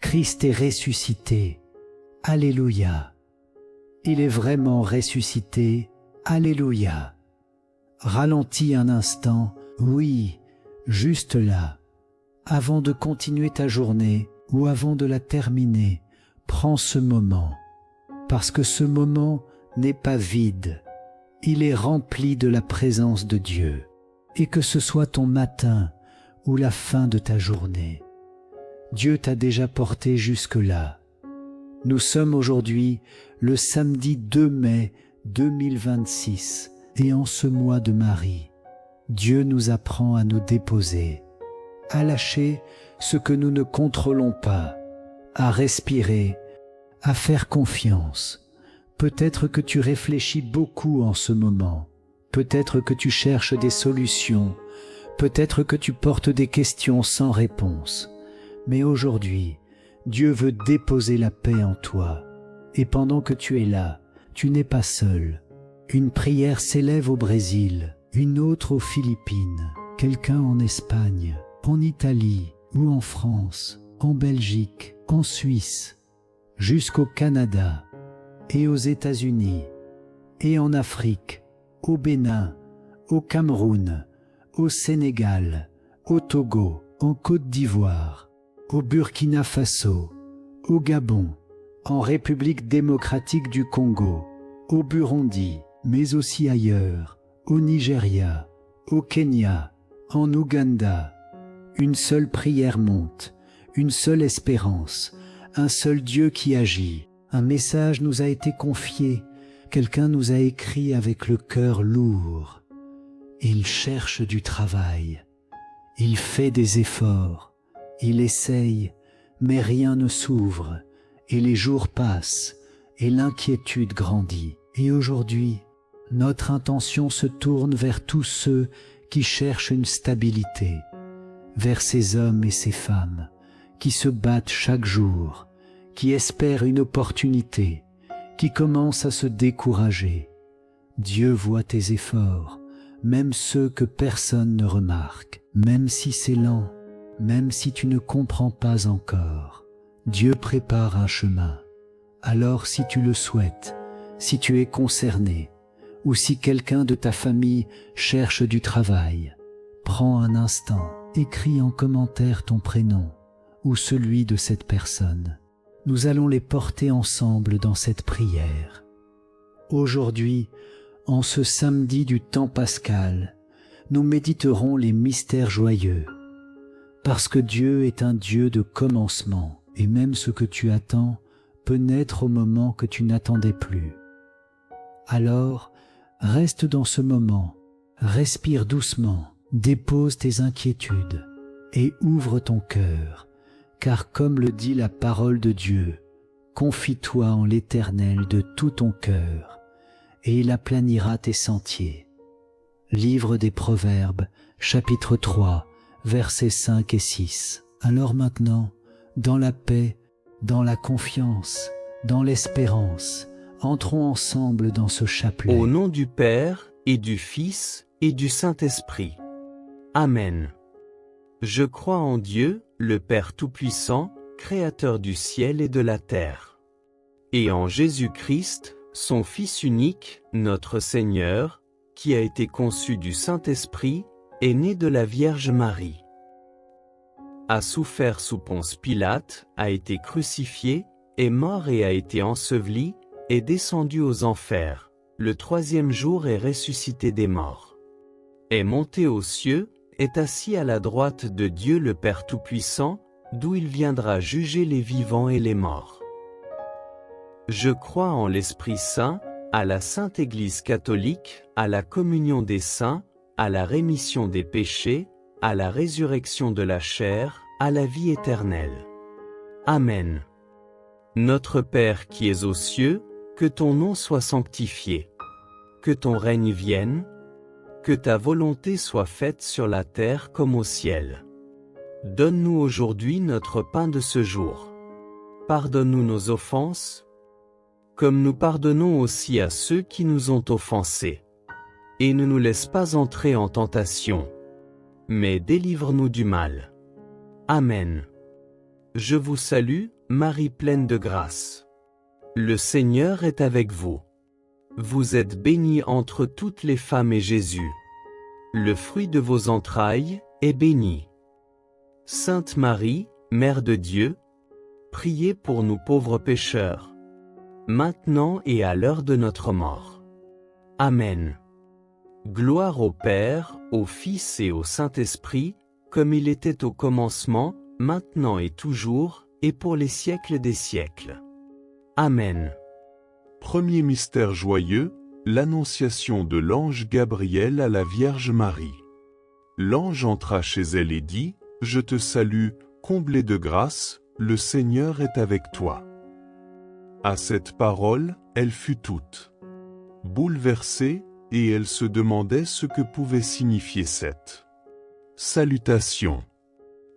Christ est ressuscité. Alléluia. Il est vraiment ressuscité. Alléluia. Ralentis un instant, oui, juste là. Avant de continuer ta journée ou avant de la terminer, prends ce moment, parce que ce moment n'est pas vide. Il est rempli de la présence de Dieu. Et que ce soit ton matin ou la fin de ta journée, Dieu t'a déjà porté jusque-là. Nous sommes aujourd'hui le samedi 2 mai 2026 et en ce mois de Marie, Dieu nous apprend à nous déposer, à lâcher ce que nous ne contrôlons pas, à respirer, à faire confiance. Peut-être que tu réfléchis beaucoup en ce moment, peut-être que tu cherches des solutions, peut-être que tu portes des questions sans réponse. Mais aujourd'hui, Dieu veut déposer la paix en toi. Et pendant que tu es là, tu n'es pas seul. Une prière s'élève au Brésil, une autre aux Philippines, quelqu'un en Espagne, en Italie ou en France, en Belgique, en Suisse, jusqu'au Canada et aux États-Unis, et en Afrique, au Bénin, au Cameroun, au Sénégal, au Togo, en Côte d'Ivoire, au Burkina Faso, au Gabon, en République démocratique du Congo, au Burundi, mais aussi ailleurs, au Nigeria, au Kenya, en Ouganda. Une seule prière monte, une seule espérance, un seul Dieu qui agit. Un message nous a été confié, quelqu'un nous a écrit avec le cœur lourd. Il cherche du travail, il fait des efforts, il essaye, mais rien ne s'ouvre, et les jours passent, et l'inquiétude grandit. Et aujourd'hui, notre intention se tourne vers tous ceux qui cherchent une stabilité, vers ces hommes et ces femmes qui se battent chaque jour, qui espèrent une opportunité, qui commencent à se décourager. Dieu voit tes efforts, même ceux que personne ne remarque, même si c'est lent, même si tu ne comprends pas encore. Dieu prépare un chemin. Alors si tu le souhaites, si tu es concerné, ou si quelqu'un de ta famille cherche du travail, prends un instant, écris en commentaire ton prénom ou celui de cette personne. Nous allons les porter ensemble dans cette prière. Aujourd'hui, en ce samedi du temps pascal, nous méditerons les mystères joyeux, parce que Dieu est un Dieu de commencement, et même ce que tu attends peut naître au moment que tu n'attendais plus. Alors, reste dans ce moment, respire doucement, dépose tes inquiétudes et ouvre ton cœur, car comme le dit la parole de Dieu, confie-toi en l'Éternel de tout ton cœur, et il aplanira tes sentiers. Livre des Proverbes, chapitre 3, versets 5 et 6. Alors maintenant, dans la paix, dans la confiance, dans l'espérance, entrons ensemble dans ce chapelet. Au nom du Père, et du Fils, et du Saint-Esprit. Amen. Je crois en Dieu, le Père Tout-Puissant, Créateur du ciel et de la terre. Et en Jésus-Christ, son Fils unique, notre Seigneur, qui a été conçu du Saint-Esprit, est né de la Vierge Marie. A souffert sous Ponce Pilate, a été crucifié, est mort et a été enseveli, est descendu aux enfers, le troisième jour est ressuscité des morts. Est monté aux cieux, est assis à la droite de Dieu le Père Tout-Puissant, d'où il viendra juger les vivants et les morts. Je crois en l'Esprit Saint, à la Sainte Église catholique, à la communion des saints, à la rémission des péchés, à la résurrection de la chair, à la vie éternelle. Amen. Notre Père qui es aux cieux, que ton nom soit sanctifié. Que ton règne vienne. Que ta volonté soit faite sur la terre comme au ciel. Donne-nous aujourd'hui notre pain de ce jour. Pardonne-nous nos offenses, comme nous pardonnons aussi à ceux qui nous ont offensés. Et ne nous laisse pas entrer en tentation, mais délivre-nous du mal. Amen. Je vous salue, Marie pleine de grâce. Le Seigneur est avec vous. Vous êtes bénie entre toutes les femmes et Jésus, le fruit de vos entrailles, est béni. Sainte Marie, Mère de Dieu, priez pour nous pauvres pécheurs, maintenant et à l'heure de notre mort. Amen. Gloire au Père, au Fils et au Saint-Esprit, comme il était au commencement, maintenant et toujours, et pour les siècles des siècles. Amen. Premier mystère joyeux, l'annonciation de l'ange Gabriel à la Vierge Marie. L'ange entra chez elle et dit, « Je te salue, comblée de grâce, le Seigneur est avec toi. » À cette parole, elle fut toute bouleversée, et elle se demandait ce que pouvait signifier cette salutation.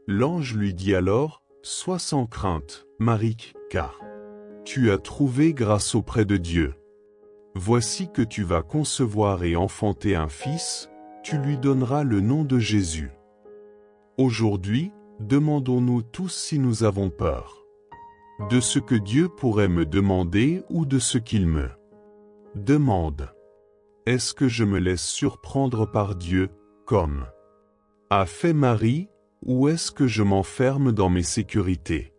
L'ange lui dit alors, « Sois sans crainte, Marie, car tu as trouvé grâce auprès de Dieu. Voici que tu vas concevoir et enfanter un fils, tu lui donneras le nom de Jésus. Aujourd'hui, demandons-nous tous si nous avons peur de ce que Dieu pourrait me demander ou de ce qu'il me demande. Est-ce que je me laisse surprendre par Dieu, comme a fait Marie, ou est-ce que je m'enferme dans mes sécurités?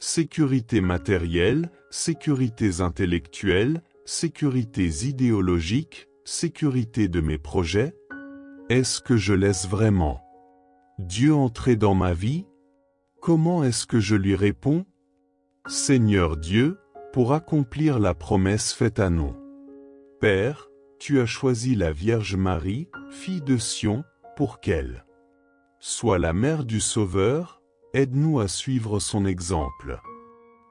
Sécurités matérielles, sécurités intellectuelles, sécurités idéologiques, sécurité de mes projets? Est-ce que je laisse vraiment Dieu entrer dans ma vie? Comment est-ce que je lui réponds? Seigneur Dieu, pour accomplir la promesse faite à nous. Père, tu as choisi la Vierge Marie, fille de Sion, pour qu'elle soit la mère du Sauveur, aide-nous à suivre son exemple.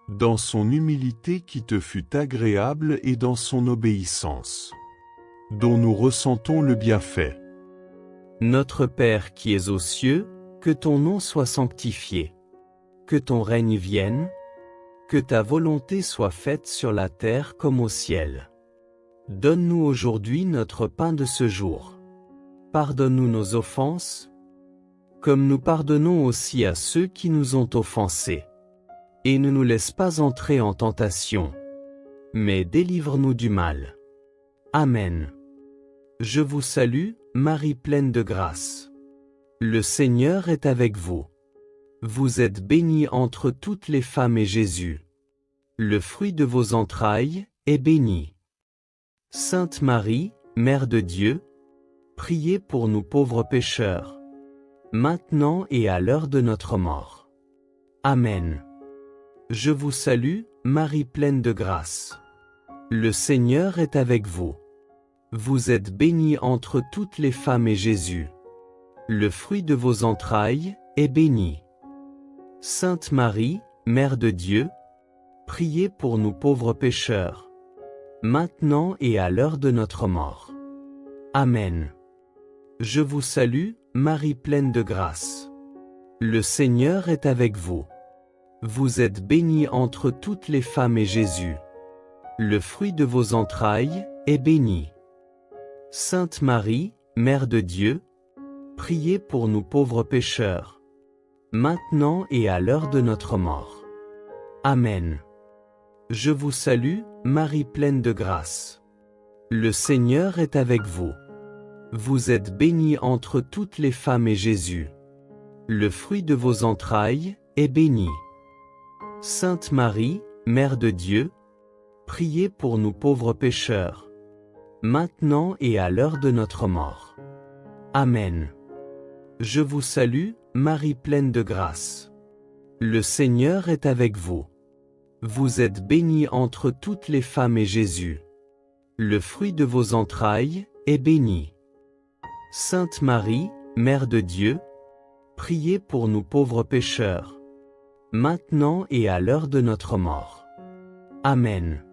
Dans son humilité qui te fut agréable et dans son obéissance, dont nous ressentons le bienfait. Notre Père qui es aux cieux, que ton nom soit sanctifié. Que ton règne vienne. Que ta volonté soit faite sur la terre comme au ciel. Donne-nous aujourd'hui notre pain de ce jour. Pardonne-nous nos offenses, comme nous pardonnons aussi à ceux qui nous ont offensés. Et ne nous laisse pas entrer en tentation, mais délivre-nous du mal. Amen. Je vous salue, Marie pleine de grâce. Le Seigneur est avec vous. Vous êtes bénie entre toutes les femmes et Jésus, le fruit de vos entrailles, est béni. Sainte Marie, Mère de Dieu, priez pour nous pauvres pécheurs, maintenant et à l'heure de notre mort. Amen. Je vous salue, Marie pleine de grâce. Le Seigneur est avec vous. Vous êtes bénie entre toutes les femmes et Jésus, le fruit de vos entrailles, est béni. Sainte Marie, Mère de Dieu, priez pour nous pauvres pécheurs, maintenant et à l'heure de notre mort. Amen. Je vous salue, Marie pleine de grâce. Le Seigneur est avec vous. Vous êtes bénie entre toutes les femmes et Jésus, le fruit de vos entrailles, est béni. Sainte Marie, Mère de Dieu, priez pour nous pauvres pécheurs, maintenant et à l'heure de notre mort. Amen. Je vous salue, Marie pleine de grâce. Le Seigneur est avec vous. Vous êtes bénie entre toutes les femmes et Jésus, le fruit de vos entrailles, est béni. Sainte Marie, Mère de Dieu, priez pour nous pauvres pécheurs, maintenant et à l'heure de notre mort. Amen. Je vous salue, Marie pleine de grâce. Le Seigneur est avec vous. Vous êtes bénie entre toutes les femmes et Jésus, le fruit de vos entrailles, est béni. Sainte Marie, Mère de Dieu, priez pour nous pauvres pécheurs, maintenant et à l'heure de notre mort. Amen.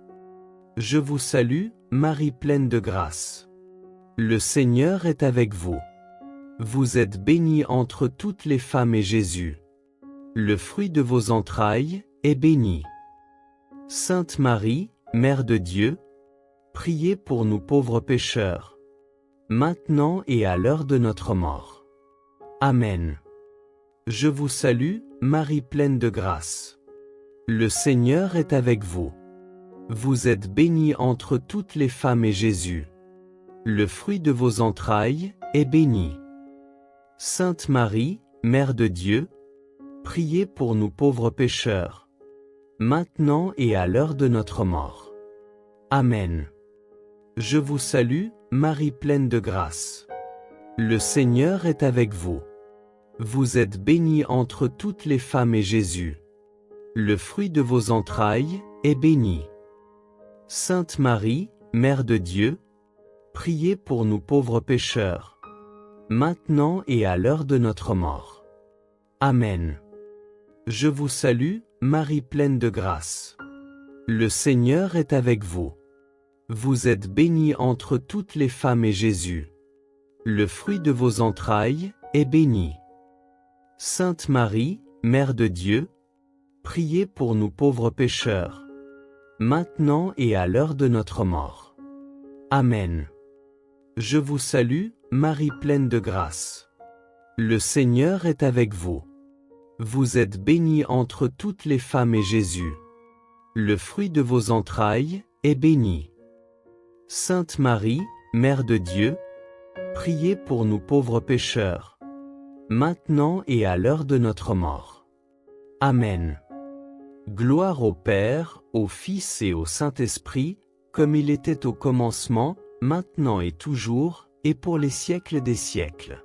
Je vous salue, Marie pleine de grâce. Le Seigneur est avec vous. Vous êtes bénie entre toutes les femmes et Jésus, le fruit de vos entrailles, est béni. Sainte Marie, Mère de Dieu, priez pour nous pauvres pécheurs, maintenant et à l'heure de notre mort. Amen. Je vous salue, Marie pleine de grâce. Le Seigneur est avec vous. Vous êtes bénie entre toutes les femmes et Jésus, le fruit de vos entrailles, est béni. Sainte Marie, Mère de Dieu, priez pour nous pauvres pécheurs, maintenant et à l'heure de notre mort. Amen. Je vous salue, Marie pleine de grâce. Le Seigneur est avec vous. Vous êtes bénie entre toutes les femmes et Jésus, le fruit de vos entrailles, est béni. Sainte Marie, Mère de Dieu, priez pour nous pauvres pécheurs, maintenant et à l'heure de notre mort. Amen. Je vous salue, Marie pleine de grâce. Le Seigneur est avec vous. Vous êtes bénie entre toutes les femmes et Jésus, le fruit de vos entrailles, est béni. Sainte Marie, Mère de Dieu, priez pour nous pauvres pécheurs, maintenant et à l'heure de notre mort. Amen. Je vous salue, Marie pleine de grâce. Le Seigneur est avec vous. Vous êtes bénie entre toutes les femmes et Jésus, le fruit de vos entrailles, est béni. Sainte Marie, Mère de Dieu, priez pour nous pauvres pécheurs, maintenant et à l'heure de notre mort. Amen. Gloire au Père, au Fils et au Saint-Esprit, comme il était au commencement, maintenant et toujours, et pour les siècles des siècles.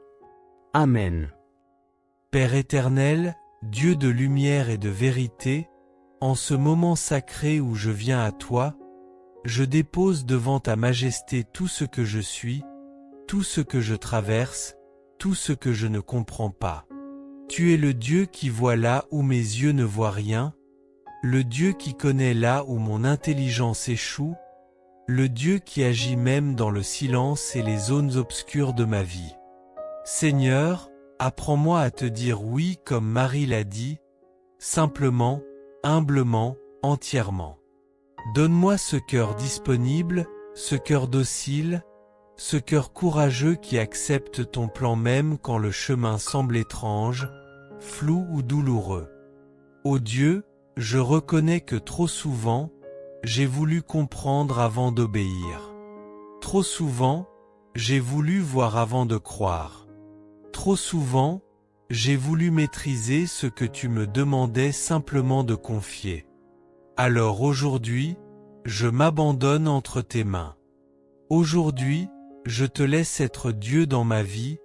Amen. Père éternel, Dieu de lumière et de vérité, en ce moment sacré où je viens à toi, je dépose devant ta majesté tout ce que je suis, tout ce que je traverse, tout ce que je ne comprends pas. Tu es le Dieu qui voit là où mes yeux ne voient rien, le Dieu qui connaît là où mon intelligence échoue, le Dieu qui agit même dans le silence et les zones obscures de ma vie. Seigneur, apprends-moi à te dire oui comme Marie l'a dit, simplement, humblement, entièrement. Donne-moi ce cœur disponible, ce cœur docile, ce cœur courageux qui accepte ton plan même quand le chemin semble étrange, flou ou douloureux. Ô Dieu, je reconnais que trop souvent, j'ai voulu comprendre avant d'obéir. Trop souvent, j'ai voulu voir avant de croire. Trop souvent, j'ai voulu maîtriser ce que tu me demandais simplement de confier. Alors aujourd'hui, je m'abandonne entre tes mains. Aujourd'hui, je te laisse être Dieu dans ma vie,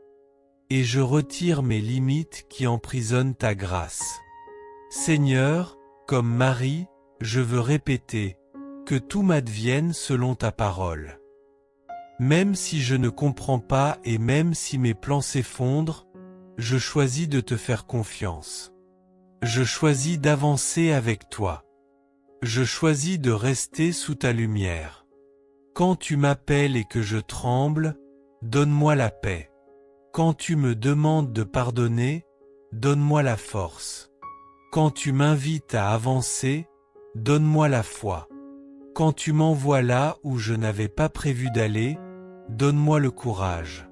et je retire mes limites qui emprisonnent ta grâce. Seigneur, comme Marie, je veux répéter, que tout m'advienne selon ta parole. Même si je ne comprends pas et même si mes plans s'effondrent, je choisis de te faire confiance. Je choisis d'avancer avec toi. Je choisis de rester sous ta lumière. Quand tu m'appelles et que je tremble, donne-moi la paix. Quand tu me demandes de pardonner, donne-moi la force. Quand tu m'invites à avancer, donne-moi la foi. Quand tu m'envoies là où je n'avais pas prévu d'aller, donne-moi le courage.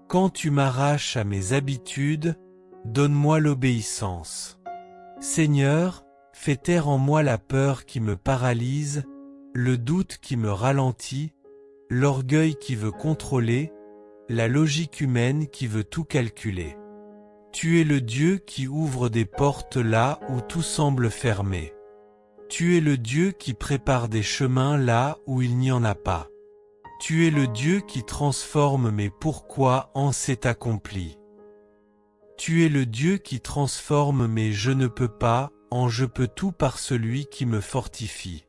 Quand tu m'arraches à mes habitudes, donne-moi l'obéissance. Seigneur, fais taire en moi la peur qui me paralyse, le doute qui me ralentit, l'orgueil qui veut contrôler, la logique humaine qui veut tout calculer. Tu es le Dieu qui ouvre des portes là où tout semble fermé. Tu es le Dieu qui prépare des chemins là où il n'y en a pas. Tu es le Dieu qui transforme mes pourquoi en c'est accompli. Tu es le Dieu qui transforme mes je ne peux pas en je peux tout par celui qui me fortifie.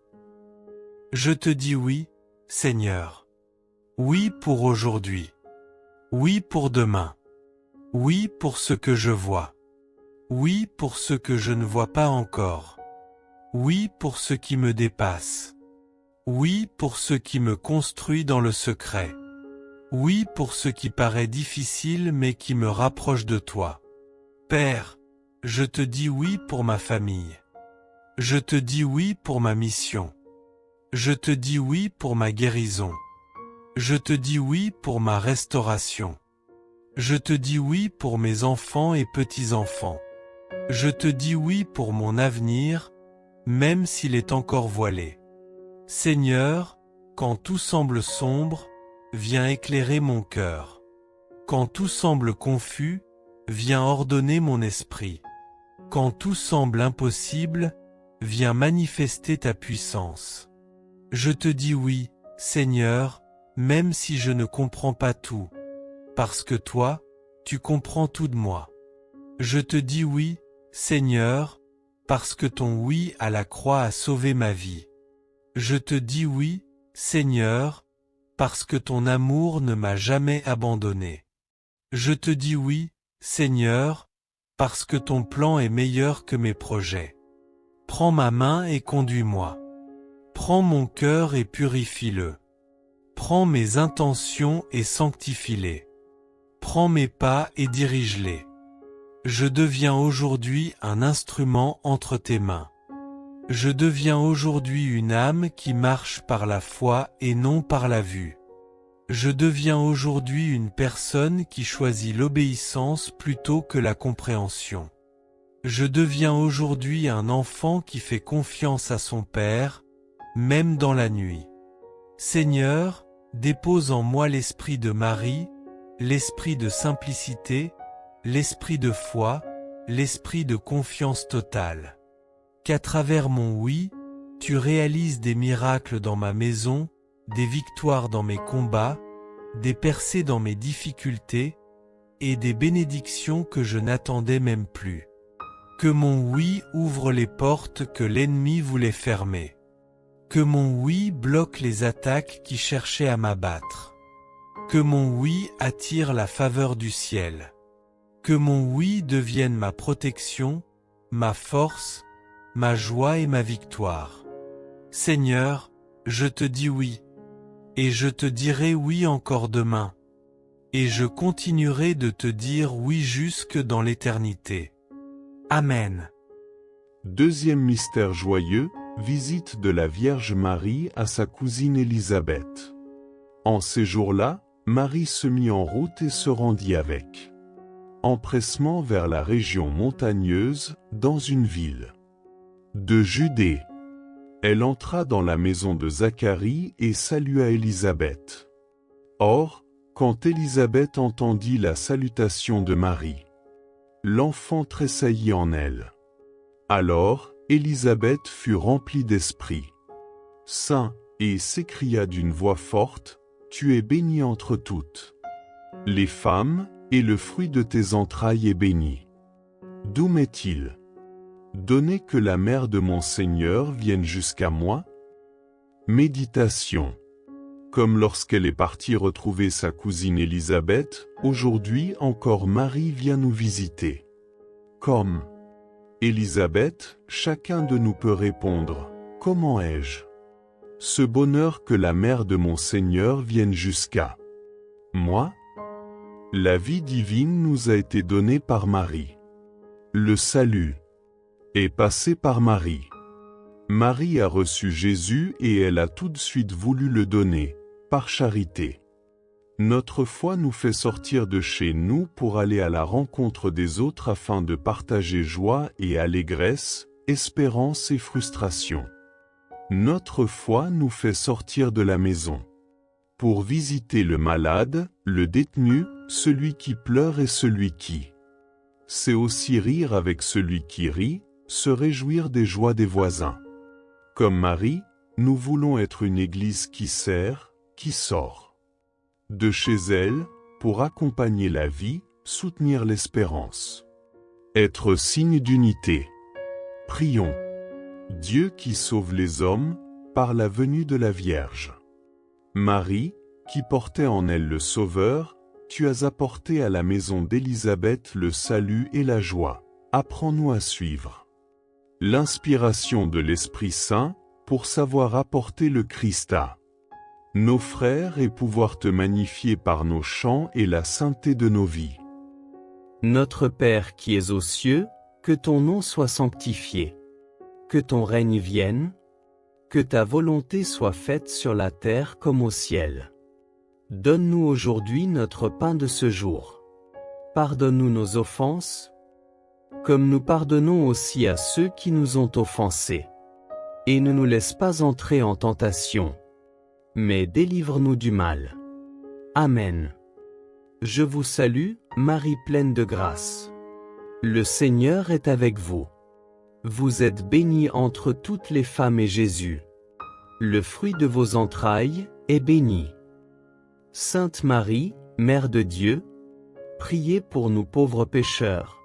Je te dis oui, Seigneur. Oui pour aujourd'hui. Oui pour demain. Oui pour ce que je vois. Oui pour ce que je ne vois pas encore. Oui pour ce qui me dépasse. Oui pour ce qui me construit dans le secret. Oui pour ce qui paraît difficile mais qui me rapproche de toi. Père, je te dis oui pour ma famille. Je te dis oui pour ma mission. Je te dis oui pour ma guérison. Je te dis oui pour ma restauration. Je te dis oui pour mes enfants et petits-enfants. Je te dis oui pour mon avenir, même s'il est encore voilé. Seigneur, quand tout semble sombre, viens éclairer mon cœur. Quand tout semble confus, viens ordonner mon esprit. Quand tout semble impossible, viens manifester ta puissance. Je te dis oui, Seigneur, même si je ne comprends pas tout, parce que toi, tu comprends tout de moi. Je te dis oui, Seigneur, parce que ton oui à la croix a sauvé ma vie. Je te dis oui, Seigneur, parce que ton amour ne m'a jamais abandonné. Je te dis oui, Seigneur, parce que ton plan est meilleur que mes projets. Prends ma main et conduis-moi. Prends mon cœur et purifie-le. Prends mes intentions et sanctifie-les. Prends mes pas et dirige-les. Je deviens aujourd'hui un instrument entre tes mains. Je deviens aujourd'hui une âme qui marche par la foi et non par la vue. Je deviens aujourd'hui une personne qui choisit l'obéissance plutôt que la compréhension. Je deviens aujourd'hui un enfant qui fait confiance à son Père, même dans la nuit. Seigneur, dépose en moi l'esprit de Marie, l'esprit de simplicité, l'esprit de foi, l'esprit de confiance totale. Qu'à travers mon oui, tu réalises des miracles dans ma maison, des victoires dans mes combats, des percées dans mes difficultés, et des bénédictions que je n'attendais même plus. Que mon oui ouvre les portes que l'ennemi voulait fermer. Que mon oui bloque les attaques qui cherchaient à m'abattre. Que mon oui attire la faveur du ciel. Que mon oui devienne ma protection, ma force, ma joie et ma victoire. Seigneur, je te dis oui. Et je te dirai oui encore demain. Et je continuerai de te dire oui jusque dans l'éternité. Amen. Deuxième mystère joyeux, visite de la Vierge Marie à sa cousine Élisabeth. En ces jours-là, Marie se mit en route et se rendit avec empressement vers la région montagneuse, dans une ville de Judée. Elle entra dans la maison de Zacharie et salua Élisabeth. Or, quand Élisabeth entendit la salutation de Marie, l'enfant tressaillit en elle. Alors, Élisabeth fut remplie d'esprit saint et s'écria d'une voix forte, « Tu es bénie entre toutes les femmes, et le fruit de tes entrailles est béni. D'où m'est-il donné que la mère de mon Seigneur vienne jusqu'à moi ?» Méditation. Comme lorsqu'elle est partie retrouver sa cousine Élisabeth, aujourd'hui encore Marie vient nous visiter. Comme Élisabeth, chacun de nous peut répondre, « Comment ai-je ce bonheur que la mère de mon Seigneur vienne jusqu'à moi ?» La vie divine nous a été donnée par Marie. Le salut est passé par Marie. Marie a reçu Jésus et elle a tout de suite voulu le donner, par charité. Notre foi nous fait sortir de chez nous pour aller à la rencontre des autres afin de partager joie et allégresse, espérance et frustration. Notre foi nous fait sortir de la maison pour visiter le malade, le détenu, celui qui pleure et celui qui sait aussi rire avec celui qui rit, se réjouir des joies des voisins. Comme Marie, nous voulons être une église qui sert, qui sort de chez elle, pour accompagner la vie, soutenir l'espérance. Être signe d'unité. Prions. Dieu qui sauve les hommes, par la venue de la Vierge Marie, qui portait en elle le Sauveur, tu as apporté à la maison d'Élisabeth le salut et la joie. Apprends-nous à suivre l'inspiration de l'Esprit Saint, pour savoir apporter le Christ à nos frères et pouvoir te magnifier par nos chants et la sainteté de nos vies. Notre Père qui es aux cieux, que ton nom soit sanctifié. Que ton règne vienne. Que ta volonté soit faite sur la terre comme au ciel. Donne-nous aujourd'hui notre pain de ce jour. Pardonne-nous nos offenses, comme nous pardonnons aussi à ceux qui nous ont offensés. Et ne nous laisse pas entrer en tentation, mais délivre-nous du mal. Amen. Je vous salue, Marie pleine de grâce. Le Seigneur est avec vous. Vous êtes bénie entre toutes les femmes et Jésus, le fruit de vos entrailles, est béni. Sainte Marie, Mère de Dieu, priez pour nous pauvres pécheurs,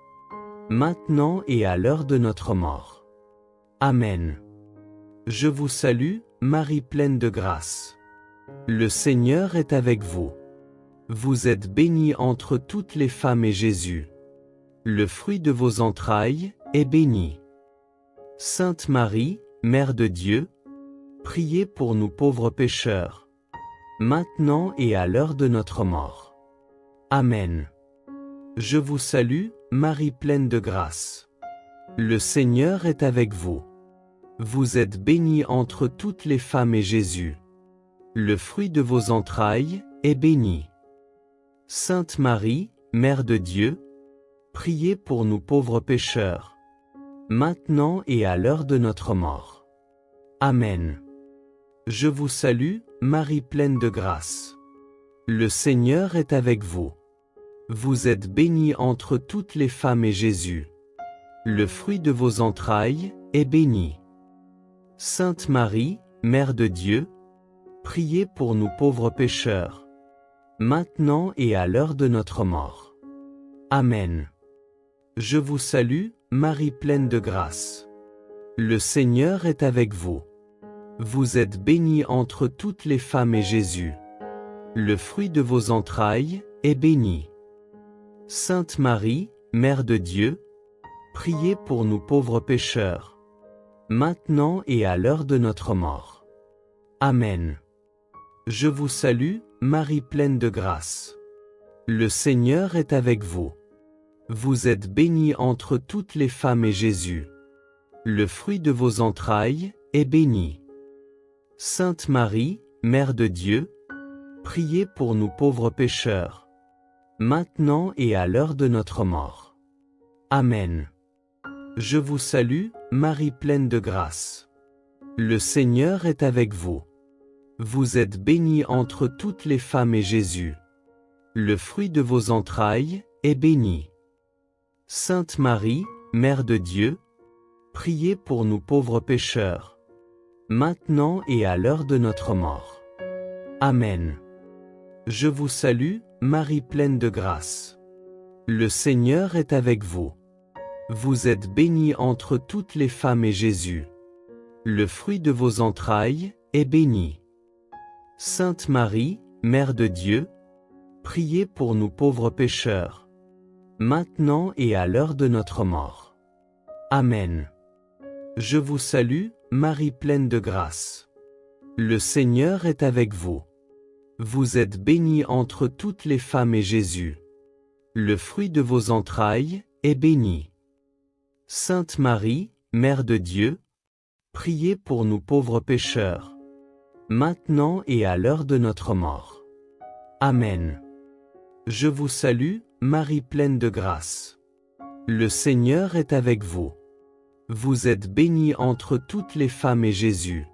maintenant et à l'heure de notre mort. Amen. Je vous salue, Marie pleine de grâce. Le Seigneur est avec vous. Vous êtes bénie entre toutes les femmes et Jésus, le fruit de vos entrailles, est béni. Sainte Marie, Mère de Dieu, priez pour nous pauvres pécheurs, maintenant et à l'heure de notre mort. Amen. Je vous salue, Marie pleine de grâce. Le Seigneur est avec vous. Vous êtes bénie entre toutes les femmes et Jésus, le fruit de vos entrailles, est béni. Sainte Marie, Mère de Dieu, priez pour nous pauvres pécheurs, maintenant et à l'heure de notre mort. Amen. Je vous salue, Marie pleine de grâce. Le Seigneur est avec vous. Vous êtes bénie entre toutes les femmes et Jésus, le fruit de vos entrailles, est béni. Sainte Marie, Mère de Dieu, priez pour nous pauvres pécheurs, maintenant et à l'heure de notre mort. Amen. Je vous salue, Marie pleine de grâce. Le Seigneur est avec vous. Vous êtes bénie entre toutes les femmes et Jésus, le fruit de vos entrailles, est béni. Sainte Marie, Mère de Dieu, priez pour nous pauvres pécheurs, maintenant et à l'heure de notre mort. Amen. Je vous salue, Marie pleine de grâce. Le Seigneur est avec vous. Vous êtes bénie entre toutes les femmes et Jésus, le fruit de vos entrailles, est béni. Sainte Marie, Mère de Dieu, priez pour nous pauvres pécheurs, maintenant et à l'heure de notre mort. Amen. Je vous salue, Marie pleine de grâce. Le Seigneur est avec vous. Vous êtes bénie entre toutes les femmes et Jésus, le fruit de vos entrailles, est béni. Sainte Marie, Mère de Dieu, priez pour nous pauvres pécheurs, maintenant et à l'heure de notre mort. Amen. Je vous salue, Marie pleine de grâce. Le Seigneur est avec vous. Vous êtes bénie entre toutes les femmes et Jésus, le fruit de vos entrailles, est béni. Sainte Marie, Mère de Dieu, priez pour nous pauvres pécheurs, maintenant et à l'heure de notre mort. Amen. Je vous salue, Marie pleine de grâce. Le Seigneur est avec vous. Vous êtes bénie entre toutes les femmes et Jésus, le fruit de vos entrailles, est béni. Sainte Marie, Mère de Dieu, priez pour nous pauvres pécheurs, maintenant et à l'heure de notre mort. Amen. Je vous salue, Marie pleine de grâce. Le Seigneur est avec vous. Vous êtes bénie entre toutes les femmes et Jésus,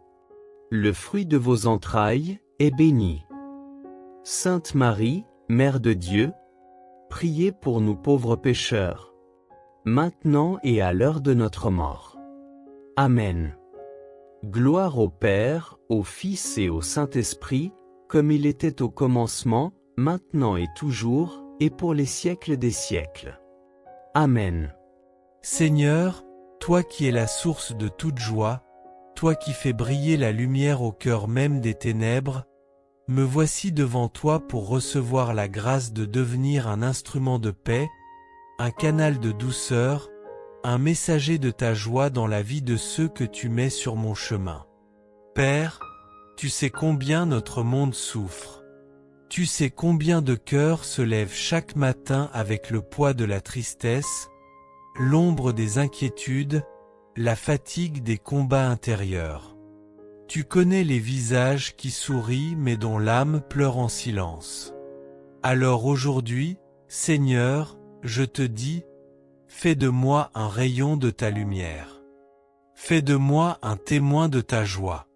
le fruit de vos entrailles, est béni. Sainte Marie, Mère de Dieu, priez pour nous pauvres pécheurs, maintenant et à l'heure de notre mort. Amen. Gloire au Père, au Fils et au Saint-Esprit, comme il était au commencement, maintenant et toujours, et pour les siècles des siècles. Amen. Seigneur, toi qui es la source de toute joie, toi qui fais briller la lumière au cœur même des ténèbres, me voici devant toi pour recevoir la grâce de devenir un instrument de paix, un canal de douceur, un messager de ta joie dans la vie de ceux que tu mets sur mon chemin. Père, tu sais combien notre monde souffre. Tu sais combien de cœurs se lèvent chaque matin avec le poids de la tristesse, l'ombre des inquiétudes, la fatigue des combats intérieurs. Tu connais les visages qui sourient mais dont l'âme pleure en silence. Alors aujourd'hui, Seigneur, je te dis, fais de moi un rayon de ta lumière. Fais de moi un témoin de ta joie.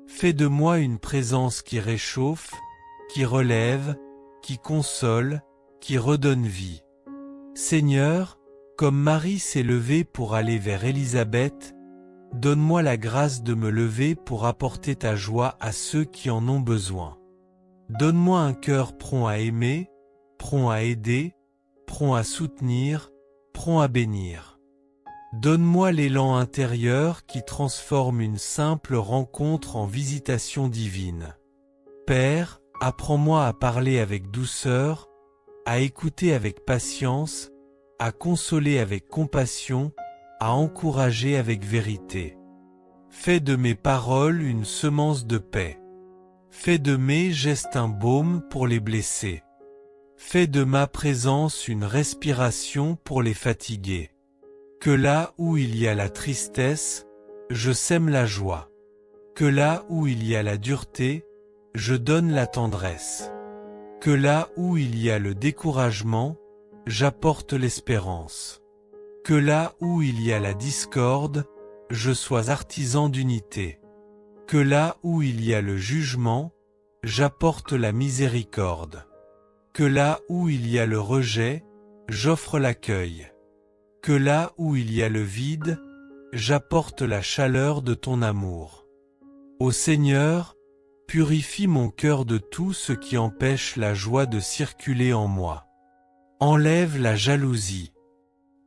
Fais de moi une présence qui réchauffe, qui relève, qui console, qui redonne vie. Seigneur, comme Marie s'est levée pour aller vers Élisabeth, donne-moi la grâce de me lever pour apporter ta joie à ceux qui en ont besoin. Donne-moi un cœur prompt à aimer, prompt à aider, prompt à soutenir, prompt à bénir. Donne-moi l'élan intérieur qui transforme une simple rencontre en visitation divine. Père, apprends-moi à parler avec douceur, à écouter avec patience, à consoler avec compassion, à encourager avec vérité. Fais de mes paroles une semence de paix. Fais de mes gestes un baume pour les blessés. Fais de ma présence une respiration pour les fatigués. Que là où il y a la tristesse, je sème la joie. Que là où il y a la dureté, je donne la tendresse. Que là où il y a le découragement, j'apporte l'espérance. Que là où il y a la discorde, je sois artisan d'unité. Que là où il y a le jugement, j'apporte la miséricorde. Que là où il y a le rejet, j'offre l'accueil. Que là où il y a le vide, j'apporte la chaleur de ton amour. Ô Seigneur, purifie mon cœur de tout ce qui empêche la joie de circuler en moi. Enlève la jalousie.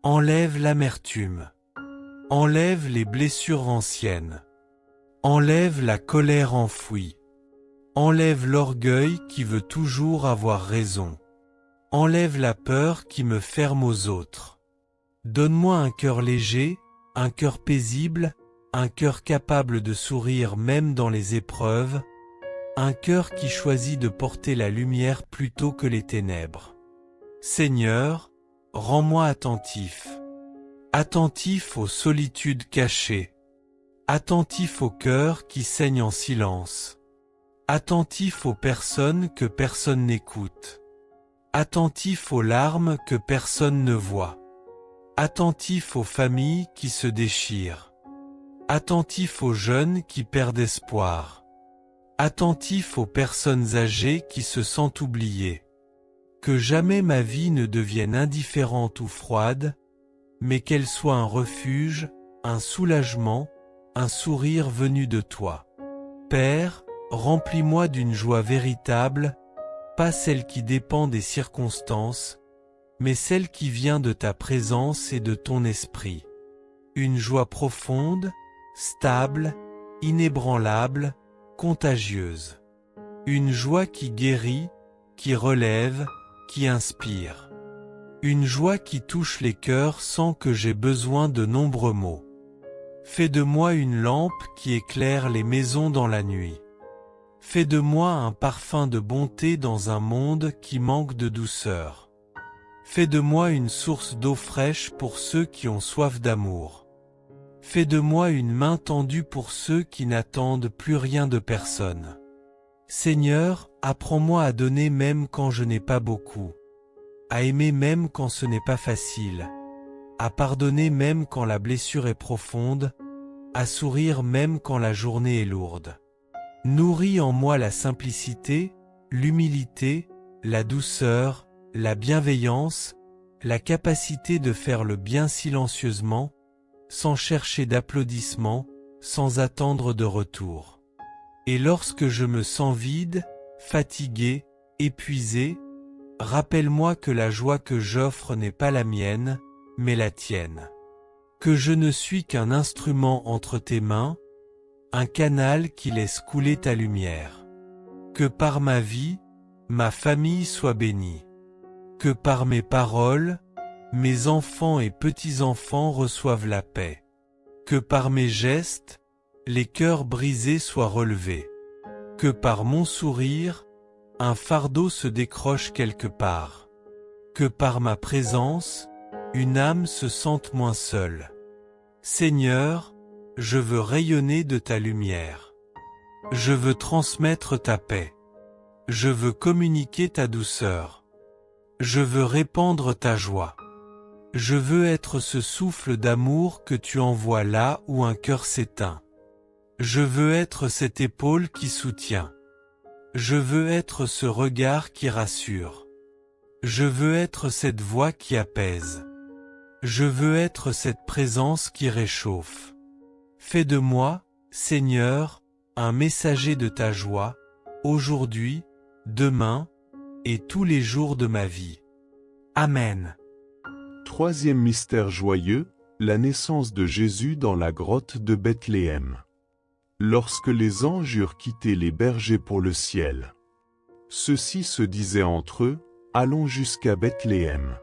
Enlève l'amertume. Enlève les blessures anciennes. Enlève la colère enfouie. Enlève l'orgueil qui veut toujours avoir raison. Enlève la peur qui me ferme aux autres. Donne-moi un cœur léger, un cœur paisible, un cœur capable de sourire même dans les épreuves, un cœur qui choisit de porter la lumière plutôt que les ténèbres. Seigneur, rends-moi attentif. Attentif aux solitudes cachées. Attentif au cœur qui saigne en silence. Attentif aux personnes que personne n'écoute. Attentif aux larmes que personne ne voit. Attentif aux familles qui se déchirent. Attentif aux jeunes qui perdent espoir. Attentif aux personnes âgées qui se sentent oubliées. Que jamais ma vie ne devienne indifférente ou froide, mais qu'elle soit un refuge, un soulagement, un sourire venu de toi. Père, remplis-moi d'une joie véritable, pas celle qui dépend des circonstances, mais celle qui vient de ta présence et de ton esprit. Une joie profonde, stable, inébranlable, contagieuse. Une joie qui guérit, qui relève, qui inspire. Une joie qui touche les cœurs sans que j'aie besoin de nombreux mots. Fais de moi une lampe qui éclaire les maisons dans la nuit. Fais de moi un parfum de bonté dans un monde qui manque de douceur. Fais de moi une source d'eau fraîche pour ceux qui ont soif d'amour. Fais de moi une main tendue pour ceux qui n'attendent plus rien de personne. Seigneur, apprends-moi à donner même quand je n'ai pas beaucoup, à aimer même quand ce n'est pas facile, à pardonner même quand la blessure est profonde, à sourire même quand la journée est lourde. Nourris en moi la simplicité, l'humilité, la douceur, la bienveillance, la capacité de faire le bien silencieusement, sans chercher d'applaudissements, sans attendre de retour. Et lorsque je me sens vide, fatigué, épuisé, rappelle-moi que la joie que j'offre n'est pas la mienne, mais la tienne. Que je ne suis qu'un instrument entre tes mains, un canal qui laisse couler ta lumière. Que par ma vie, ma famille soit bénie. Que par mes paroles, mes enfants et petits-enfants reçoivent la paix. Que par mes gestes, les cœurs brisés soient relevés. Que par mon sourire, un fardeau se décroche quelque part. Que par ma présence, une âme se sente moins seule. Seigneur, je veux rayonner de ta lumière. Je veux transmettre ta paix. Je veux communiquer ta douceur. Je veux répandre ta joie. Je veux être ce souffle d'amour que tu envoies là où un cœur s'éteint. Je veux être cette épaule qui soutient. Je veux être ce regard qui rassure. Je veux être cette voix qui apaise. Je veux être cette présence qui réchauffe. Fais de moi, Seigneur, un messager de ta joie, aujourd'hui, demain, et tous les jours de ma vie. Amen. Troisième mystère joyeux, la naissance de Jésus dans la grotte de Bethléem. Lorsque les anges eurent quitté les bergers pour le ciel, ceux-ci se disaient entre eux, « Allons jusqu'à Bethléem,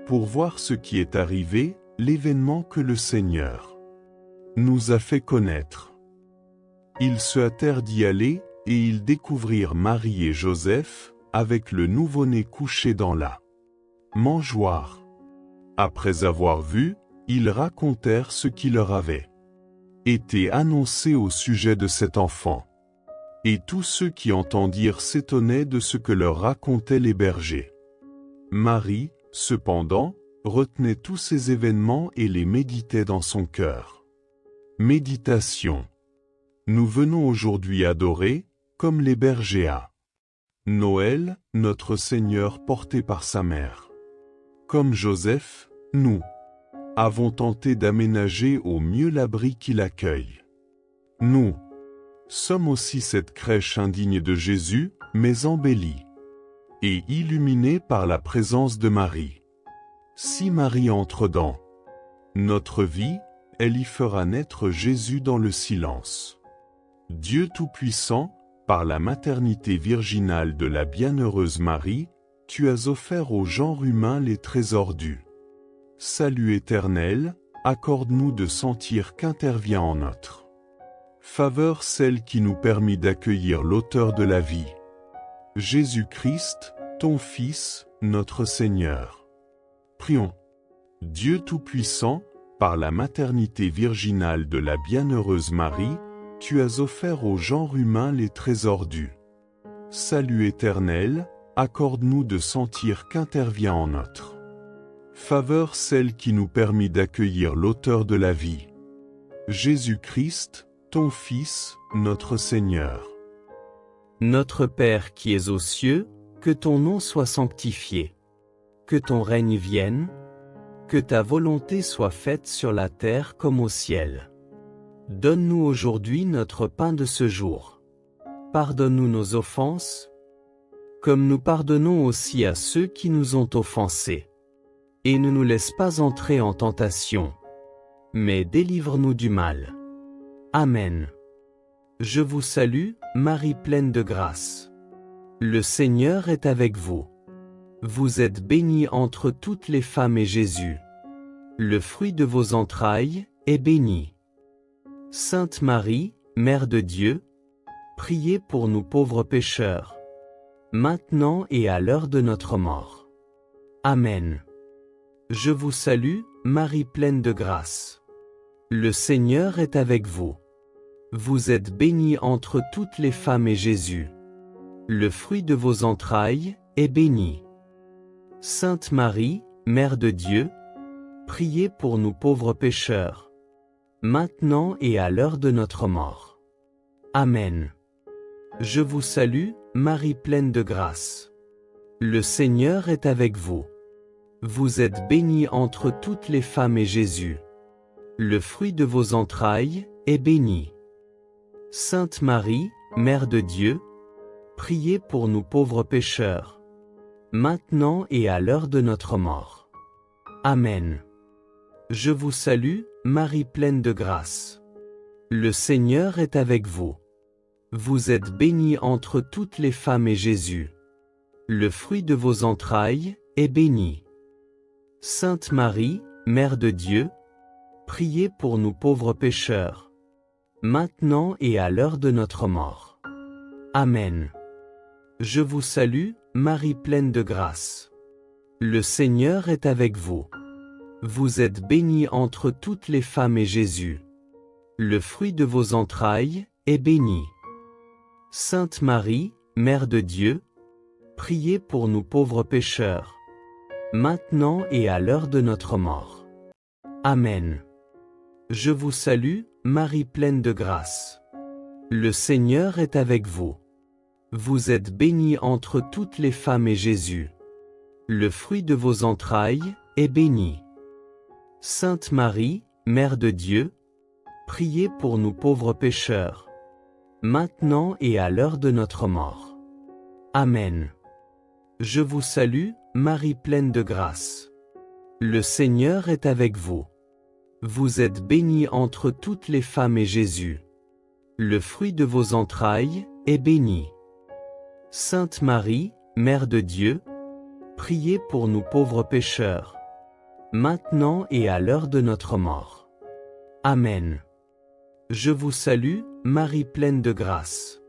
pour voir ce qui est arrivé, l'événement que le Seigneur nous a fait connaître. » Ils se hâtèrent d'y aller, et ils découvrirent Marie et Joseph, avec le nouveau-né couché dans la mangeoire. Après avoir vu, ils racontèrent ce qui leur avait été annoncé au sujet de cet enfant. Et tous ceux qui entendirent s'étonnaient de ce que leur racontaient les bergers. Marie, cependant, retenait tous ces événements et les méditait dans son cœur. Méditation. Nous venons aujourd'hui adorer, comme les bergers à Noël, notre Seigneur porté par sa mère. Comme Joseph, nous avons tenté d'aménager au mieux l'abri qui l'accueille. Nous sommes aussi cette crèche indigne de Jésus, mais embellie et illuminée par la présence de Marie. Si Marie entre dans notre vie, elle y fera naître Jésus dans le silence. Dieu Tout-Puissant, par la maternité virginale de la bienheureuse Marie, tu as offert au genre humain les trésors du salut éternel, accorde-nous de sentir qu'intervient en notre faveur celle qui nous permit d'accueillir l'auteur de la vie, Jésus-Christ, ton Fils, notre Seigneur. Prions. Dieu Tout-Puissant, par la maternité virginale de la bienheureuse Marie, tu as offert au genre humain les trésors du salut éternel, accorde-nous de sentir qu'intervient en notre faveur celle qui nous permit d'accueillir l'auteur de la vie, Jésus-Christ, ton Fils, notre Seigneur. Notre Père qui es aux cieux, que ton nom soit sanctifié. Que ton règne vienne. Que ta volonté soit faite sur la terre comme au ciel. Donne-nous aujourd'hui notre pain de ce jour. Pardonne-nous nos offenses, comme nous pardonnons aussi à ceux qui nous ont offensés. Et ne nous laisse pas entrer en tentation, mais délivre-nous du mal. Amen. Je vous salue, Marie pleine de grâce. Le Seigneur est avec vous. Vous êtes bénie entre toutes les femmes et Jésus, le fruit de vos entrailles, est béni. Sainte Marie, Mère de Dieu, priez pour nous pauvres pécheurs, maintenant et à l'heure de notre mort. Amen. Je vous salue, Marie pleine de grâce. Le Seigneur est avec vous. Vous êtes bénie entre toutes les femmes et Jésus, le fruit de vos entrailles, est béni. Sainte Marie, Mère de Dieu, priez pour nous pauvres pécheurs, maintenant et à l'heure de notre mort. Amen. Je vous salue, Marie pleine de grâce. Le Seigneur est avec vous. Vous êtes bénie entre toutes les femmes et Jésus, le fruit de vos entrailles, est béni. Sainte Marie, Mère de Dieu, priez pour nous pauvres pécheurs, maintenant et à l'heure de notre mort. Amen. Je vous salue, Marie pleine de grâce. Le Seigneur est avec vous. Vous êtes bénie entre toutes les femmes et Jésus, le fruit de vos entrailles, est béni. Sainte Marie, Mère de Dieu, priez pour nous pauvres pécheurs, maintenant et à l'heure de notre mort. Amen. Je vous salue, Marie pleine de grâce. Le Seigneur est avec vous. Vous êtes bénie entre toutes les femmes et Jésus, le fruit de vos entrailles, est béni. Sainte Marie, Mère de Dieu, priez pour nous pauvres pécheurs, maintenant et à l'heure de notre mort. Amen. Je vous salue, Marie pleine de grâce. Le Seigneur est avec vous. Vous êtes bénie entre toutes les femmes et Jésus, le fruit de vos entrailles, est béni. Sainte Marie, Mère de Dieu, priez pour nous pauvres pécheurs, maintenant et à l'heure de notre mort. Amen. Je vous salue, Marie pleine de grâce. Le Seigneur est avec vous. Vous êtes bénie entre toutes les femmes et Jésus, le fruit de vos entrailles, est béni. Sainte Marie, Mère de Dieu, priez pour nous pauvres pécheurs, maintenant et à l'heure de notre mort. Amen. Je vous salue, Marie pleine de grâce.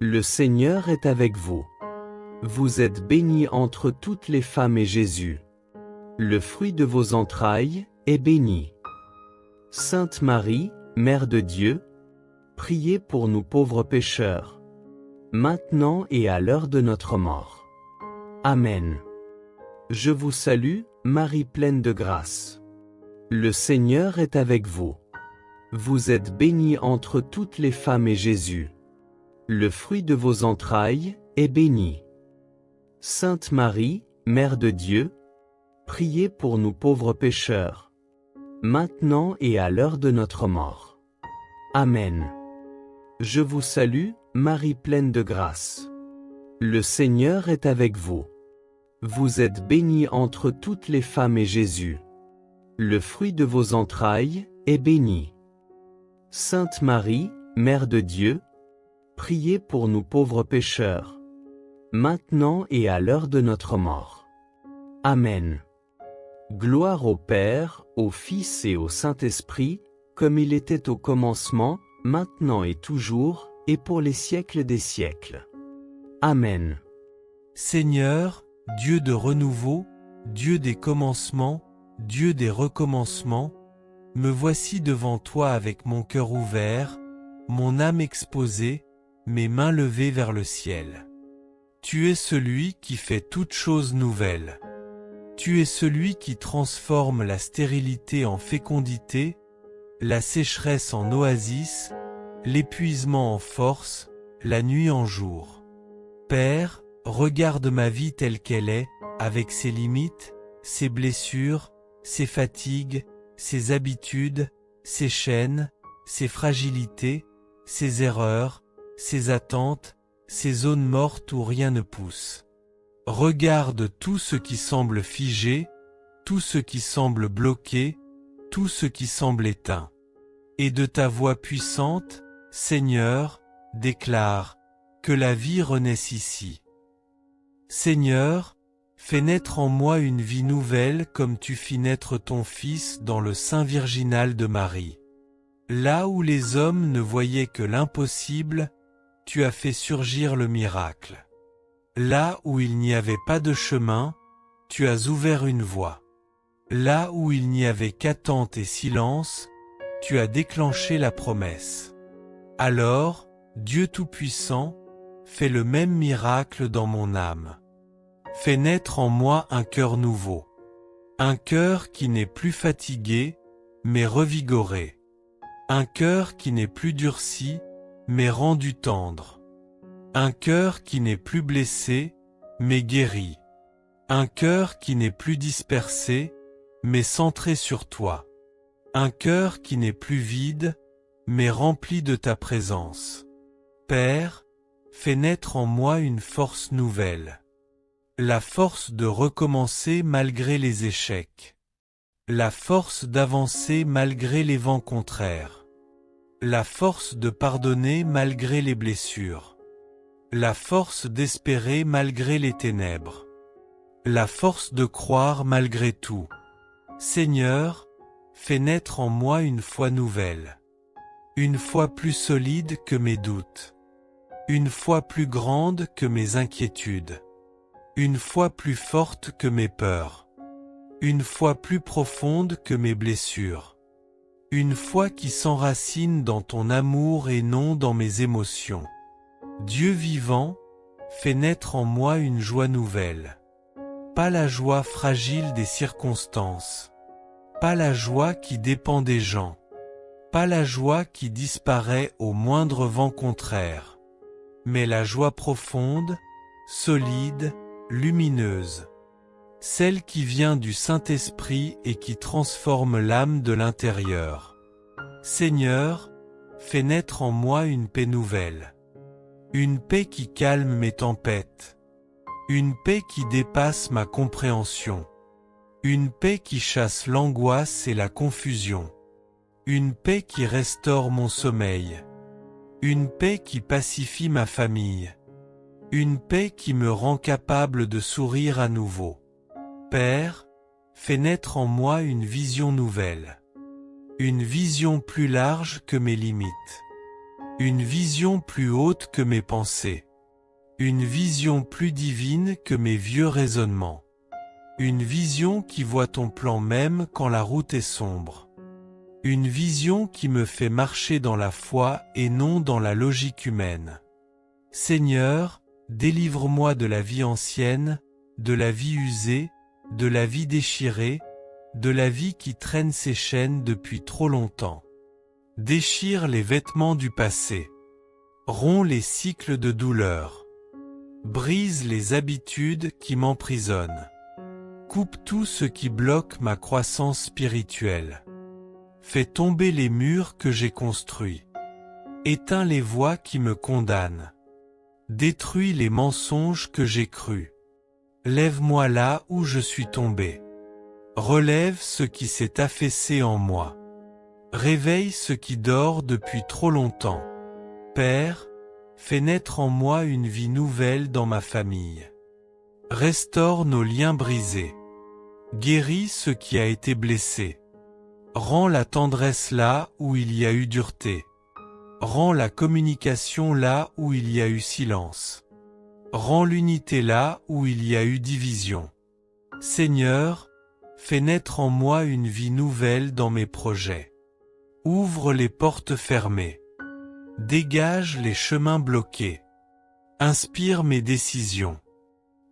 Le Seigneur est avec vous. Vous êtes bénie entre toutes les femmes et Jésus, le fruit de vos entrailles, est béni. Sainte Marie, Mère de Dieu, priez pour nous pauvres pécheurs, maintenant et à l'heure de notre mort. Amen. Je vous salue, Marie pleine de grâce. Le Seigneur est avec vous. Vous êtes bénie entre toutes les femmes et Jésus, le fruit de vos entrailles, est béni. Sainte Marie, Mère de Dieu, priez pour nous pauvres pécheurs, maintenant et à l'heure de notre mort. Amen. Je vous salue, Marie pleine de grâce. Le Seigneur est avec vous. Vous êtes bénie entre toutes les femmes et Jésus, le fruit de vos entrailles, est béni. Sainte Marie, Mère de Dieu, priez pour nous pauvres pécheurs, maintenant et à l'heure de notre mort. Amen. Gloire au Père, au Fils et au Saint-Esprit, comme il était au commencement, maintenant et toujours, et pour les siècles des siècles. Amen. Seigneur, Dieu de renouveau, Dieu des commencements, Dieu des recommencements, me voici devant toi avec mon cœur ouvert, mon âme exposée, mes mains levées vers le ciel. Tu es celui qui fait toutes choses nouvelles. Tu es celui qui transforme la stérilité en fécondité, la sécheresse en oasis, l'épuisement en force, la nuit en jour. Père, regarde ma vie telle qu'elle est, avec ses limites, ses blessures, ses fatigues, ses habitudes, ses chaînes, ses fragilités, ses erreurs, ses attentes, ses zones mortes où rien ne pousse. Regarde tout ce qui semble figé, tout ce qui semble bloqué, tout ce qui semble éteint. Et de ta voix puissante, Seigneur, déclare que la vie renaisse ici. Seigneur, fais naître en moi une vie nouvelle comme tu fis naître ton Fils dans le sein virginal de Marie. Là où les hommes ne voyaient que l'impossible, tu as fait surgir le miracle. Là où il n'y avait pas de chemin, tu as ouvert une voie. Là où il n'y avait qu'attente et silence, tu as déclenché la promesse. Alors, Dieu Tout-Puissant, fais le même miracle dans mon âme. Fais naître en moi un cœur nouveau. Un cœur qui n'est plus fatigué, mais revigoré. Un cœur qui n'est plus durci, mais rendu tendre. Un cœur qui n'est plus blessé, mais guéri. Un cœur qui n'est plus dispersé, mais centré sur toi. Un cœur qui n'est plus vide, mais rempli de ta présence. Père, fais naître en moi une force nouvelle. La force de recommencer malgré les échecs. La force d'avancer malgré les vents contraires. La force de pardonner malgré les blessures. La force d'espérer malgré les ténèbres. La force de croire malgré tout. Seigneur, fais naître en moi une foi nouvelle. Une foi plus solide que mes doutes. Une foi plus grande que mes inquiétudes. Une foi plus forte que mes peurs. Une foi plus profonde que mes blessures. Une foi qui s'enracine dans ton amour et non dans mes émotions. Dieu vivant, fais naître en moi une joie nouvelle. pas la joie fragile des circonstances, pas la joie qui dépend des gens, pas la joie qui disparaît au moindre vent contraire, mais la joie profonde, solide, lumineuse, celle qui vient du Saint-Esprit et qui transforme l'âme de l'intérieur. Seigneur, fais naître en moi une paix nouvelle, une paix qui calme mes tempêtes, une paix qui dépasse ma compréhension, une paix qui chasse l'angoisse et la confusion, une paix qui restaure mon sommeil, une paix qui pacifie ma famille, une paix qui me rend capable de sourire à nouveau. Père, fais naître en moi une vision nouvelle, une vision plus large que mes limites, une vision plus haute que mes pensées, une vision plus divine que mes vieux raisonnements, une vision qui voit ton plan même quand la route est sombre, une vision qui me fait marcher dans la foi et non dans la logique humaine. Seigneur, délivre-moi de la vie ancienne, de la vie usée, de la vie déchirée, de la vie qui traîne ses chaînes depuis trop longtemps. Déchire les vêtements du passé. Romps les cycles de douleur. Brise les habitudes qui m'emprisonnent. Coupe tout ce qui bloque ma croissance spirituelle. Fais tomber les murs que j'ai construits. Éteins les voix qui me condamnent. Détruis les mensonges que j'ai crus. Lève-moi là où je suis tombé. Relève ce qui s'est affaissé en moi. Réveille ce qui dort depuis trop longtemps. Père, fais naître en moi une vie nouvelle dans ma famille. Restaure nos liens brisés. Guéris ce qui a été blessé. Rends la tendresse là où il y a eu dureté. Rends la communication là où il y a eu silence. Rends l'unité là où il y a eu division. Seigneur, fais naître en moi une vie nouvelle dans mes projets. Ouvre les portes fermées. Dégage les chemins bloqués. Inspire mes décisions.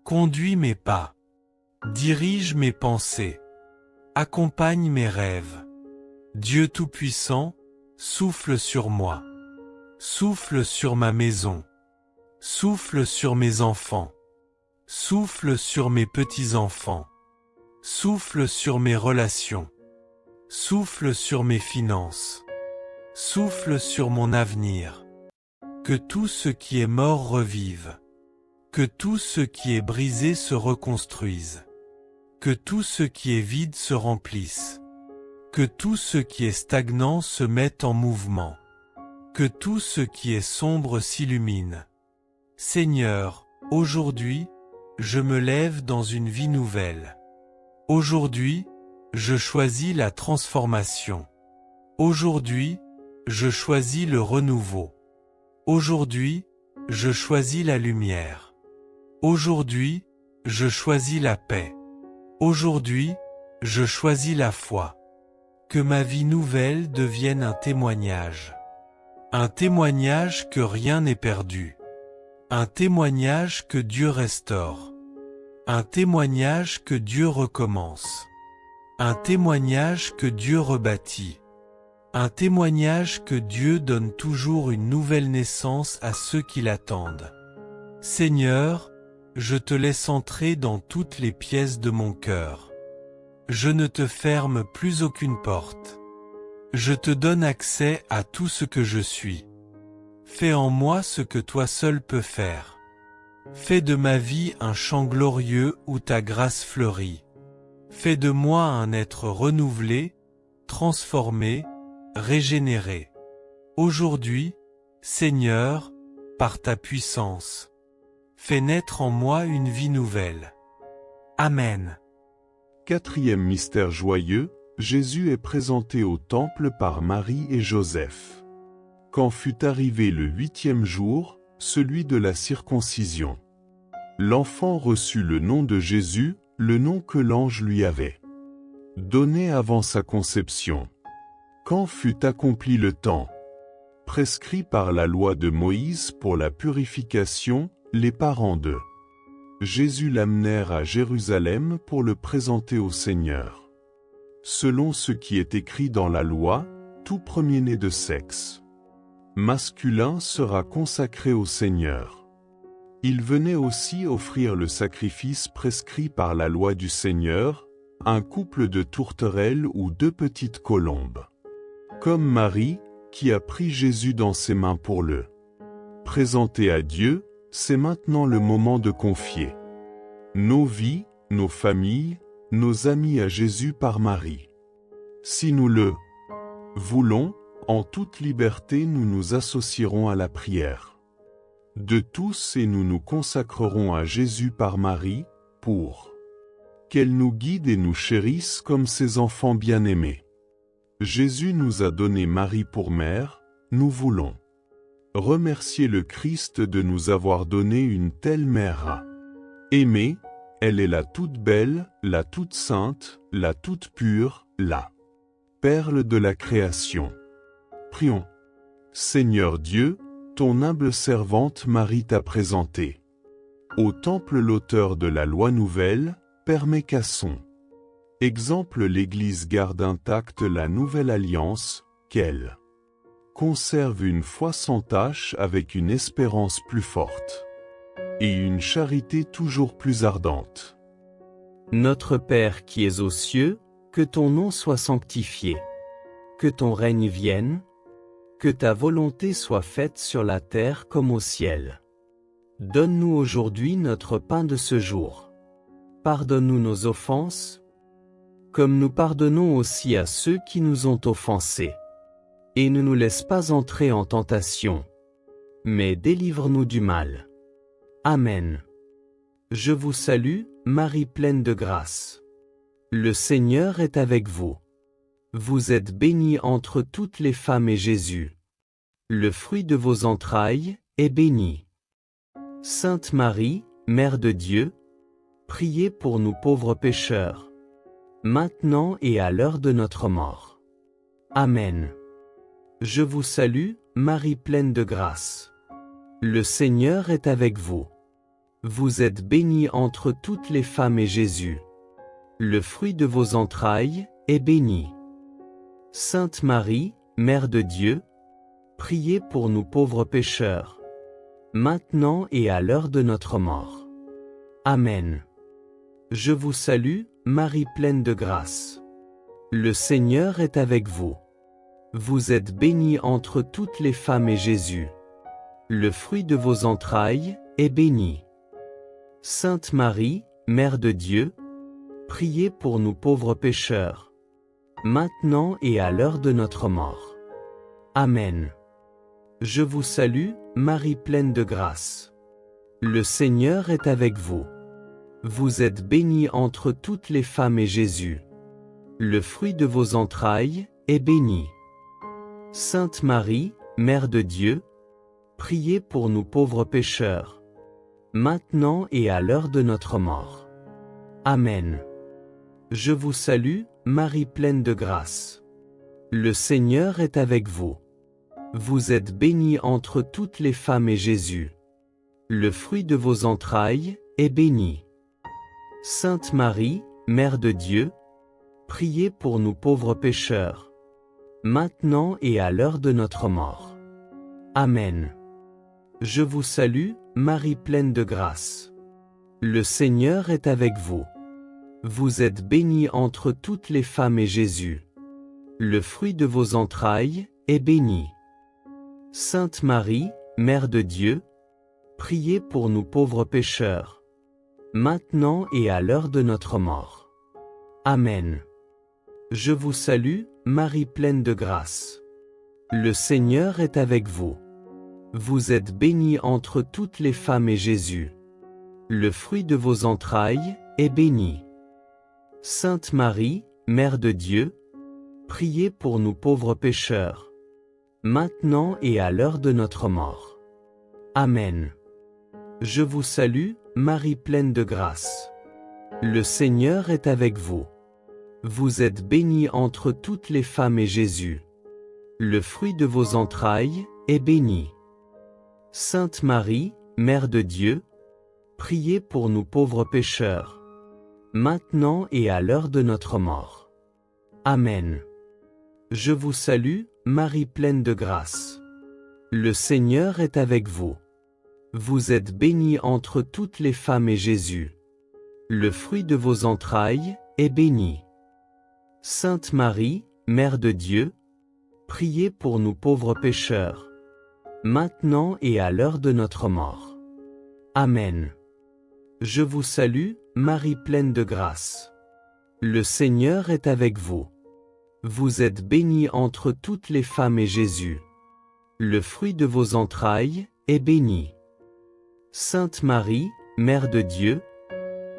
Conduis mes pas. Dirige mes pensées. Accompagne mes rêves. Dieu Tout-Puissant, souffle sur moi. Souffle sur ma maison. Souffle sur mes enfants. Souffle sur mes petits-enfants. Souffle sur mes relations. Souffle sur mes finances. Souffle sur mon avenir. Que tout ce qui est mort revive. Que tout ce qui est brisé se reconstruise. Que tout ce qui est vide se remplisse. Que tout ce qui est stagnant se mette en mouvement. Que tout ce qui est sombre s'illumine. Seigneur, aujourd'hui, je me lève dans une vie nouvelle. Aujourd'hui, je choisis la transformation. Aujourd'hui, je choisis le renouveau. Aujourd'hui, je choisis la lumière. Aujourd'hui, je choisis la paix. Aujourd'hui, je choisis la foi. Que ma vie nouvelle devienne un témoignage. Un témoignage que rien n'est perdu. Un témoignage que Dieu restaure. Un témoignage que Dieu recommence. Un témoignage que Dieu rebâtit. Un témoignage que Dieu donne toujours une nouvelle naissance à ceux qui l'attendent. Seigneur, je te laisse entrer dans toutes les pièces de mon cœur. Je ne te ferme plus aucune porte. Je te donne accès à tout ce que je suis. Fais en moi ce que toi seul peux faire. Fais de ma vie un champ glorieux où ta grâce fleurit. Fais de moi un être renouvelé, transformé, régénéré. Aujourd'hui, Seigneur, par ta puissance, fais naître en moi une vie nouvelle. Amen. Quatrième mystère joyeux, Jésus est présenté au temple par Marie et Joseph. Quand fut arrivé le 8e jour, celui de la circoncision, l'enfant reçut le nom de Jésus, le nom que l'ange lui avait donné avant sa conception. Quand fut accompli le temps prescrit par la loi de Moïse pour la purification, les parents de Jésus l'amenèrent à Jérusalem pour le présenter au Seigneur. Selon ce qui est écrit dans la loi, tout premier-né de sexe masculin sera consacré au Seigneur. Il venait aussi offrir le sacrifice prescrit par la loi du Seigneur, un couple de tourterelles ou 2 petites colombes. Comme Marie, qui a pris Jésus dans ses mains pour le présenter à Dieu, c'est maintenant le moment de confier nos vies, nos familles, nos amis à Jésus par Marie. Si nous le voulons, en toute liberté nous nous associerons à la prière de tous et nous nous consacrerons à Jésus par Marie, pour qu'elle nous guide et nous chérisse comme ses enfants bien-aimés. Jésus nous a donné Marie pour mère, nous voulons remercier le Christ de nous avoir donné une telle mère aimée. Elle est la toute belle, la toute sainte, la toute pure, la perle de la création. Prions. Seigneur Dieu, ton humble servante Marie t'a présenté au temple l'auteur de la loi nouvelle, permet qu'à son exemple l'Église garde intacte la nouvelle alliance, qu'elle conserve une foi sans tache avec une espérance plus forte et une charité toujours plus ardente. Notre Père qui es aux cieux, que ton nom soit sanctifié. Que ton règne vienne. Que ta volonté soit faite sur la terre comme au ciel. Donne-nous aujourd'hui notre pain de ce jour. Pardonne-nous nos offenses, comme nous pardonnons aussi à ceux qui nous ont offensés. Et ne nous laisse pas entrer en tentation, mais délivre-nous du mal. Amen. Je vous salue, Marie pleine de grâce. Le Seigneur est avec vous. Vous êtes bénie entre toutes les femmes et Jésus, le fruit de vos entrailles, est béni. Sainte Marie, Mère de Dieu, priez pour nous pauvres pécheurs, maintenant et à l'heure de notre mort. Amen. Je vous salue, Marie pleine de grâce. Le Seigneur est avec vous. Vous êtes bénie entre toutes les femmes et Jésus, le fruit de vos entrailles, est béni. Sainte Marie, Mère de Dieu, priez pour nous pauvres pécheurs, maintenant et à l'heure de notre mort. Amen. Je vous salue, Marie pleine de grâce. Le Seigneur est avec vous. Vous êtes bénie entre toutes les femmes et Jésus, le fruit de vos entrailles, est béni. Sainte Marie, Mère de Dieu, priez pour nous pauvres pécheurs, maintenant et à l'heure de notre mort. Amen. Je vous salue, Marie pleine de grâce. Le Seigneur est avec vous. Vous êtes bénie entre toutes les femmes et Jésus, le fruit de vos entrailles, est béni. Sainte Marie, Mère de Dieu, priez pour nous pauvres pécheurs, maintenant et à l'heure de notre mort. Amen. Je vous salue, Marie pleine de grâce. Le Seigneur est avec vous. Vous êtes bénie entre toutes les femmes et Jésus, le fruit de vos entrailles, est béni. Sainte Marie, Mère de Dieu, priez pour nous pauvres pécheurs, maintenant et à l'heure de notre mort. Amen. Je vous salue, Marie pleine de grâce. Le Seigneur est avec vous. Vous êtes bénie entre toutes les femmes et Jésus, le fruit de vos entrailles, est béni. Sainte Marie, Mère de Dieu, priez pour nous pauvres pécheurs, maintenant et à l'heure de notre mort. Amen. Je vous salue, Marie pleine de grâce. Le Seigneur est avec vous. Vous êtes bénie entre toutes les femmes et Jésus, le fruit de vos entrailles, est béni. Sainte Marie, Mère de Dieu, priez pour nous pauvres pécheurs, maintenant et à l'heure de notre mort. Amen. Je vous salue, Marie pleine de grâce. Le Seigneur est avec vous. Vous êtes bénie entre toutes les femmes et Jésus, le fruit de vos entrailles, est béni. Sainte Marie, Mère de Dieu, priez pour nous pauvres pécheurs, maintenant et à l'heure de notre mort. Amen. Je vous salue, Marie pleine de grâce. Le Seigneur est avec vous. Vous êtes bénie entre toutes les femmes et Jésus, le fruit de vos entrailles, est béni. Sainte Marie, Mère de Dieu, priez pour nous pauvres pécheurs, maintenant et à l'heure de notre mort. Amen. Je vous salue, Marie pleine de grâce. Le Seigneur est avec vous. Vous êtes bénie entre toutes les femmes et Jésus, le fruit de vos entrailles, est béni. Sainte Marie, Mère de Dieu,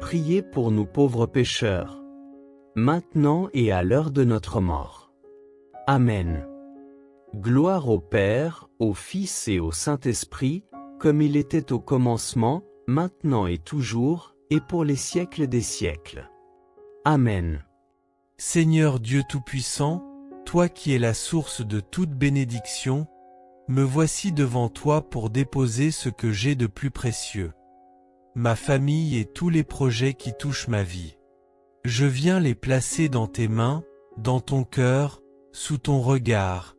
priez pour nous pauvres pécheurs, maintenant et à l'heure de notre mort. Amen. Gloire au Père, au Fils et au Saint-Esprit, comme il était au commencement, maintenant et toujours, et pour les siècles des siècles. Amen. Seigneur Dieu Tout-Puissant, toi qui es la source de toute bénédiction, me voici devant toi pour déposer ce que j'ai de plus précieux, ma famille et tous les projets qui touchent ma vie. Je viens les placer dans tes mains, dans ton cœur, sous ton regard,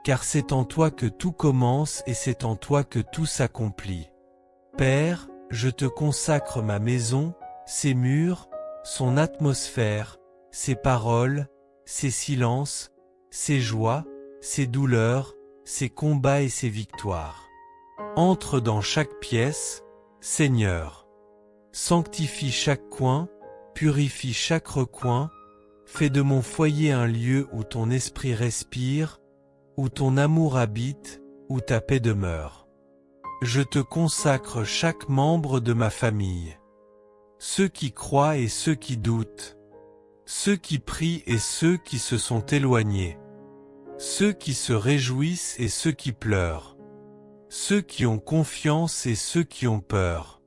car c'est en toi que tout commence et c'est en toi que tout s'accomplit. Père, je te consacre ma maison, ses murs, son atmosphère, ses paroles, ses silences, ses joies, ses douleurs, ses combats et ses victoires. Entre dans chaque pièce, Seigneur. Sanctifie chaque coin, purifie chaque recoin, fais de mon foyer un lieu où ton esprit respire, où ton amour habite, où ta paix demeure. Je te consacre chaque membre de ma famille. Ceux qui croient et ceux qui doutent. Ceux qui prient et ceux qui se sont éloignés. Ceux qui se réjouissent et ceux qui pleurent. Ceux qui ont confiance et ceux qui ont peur.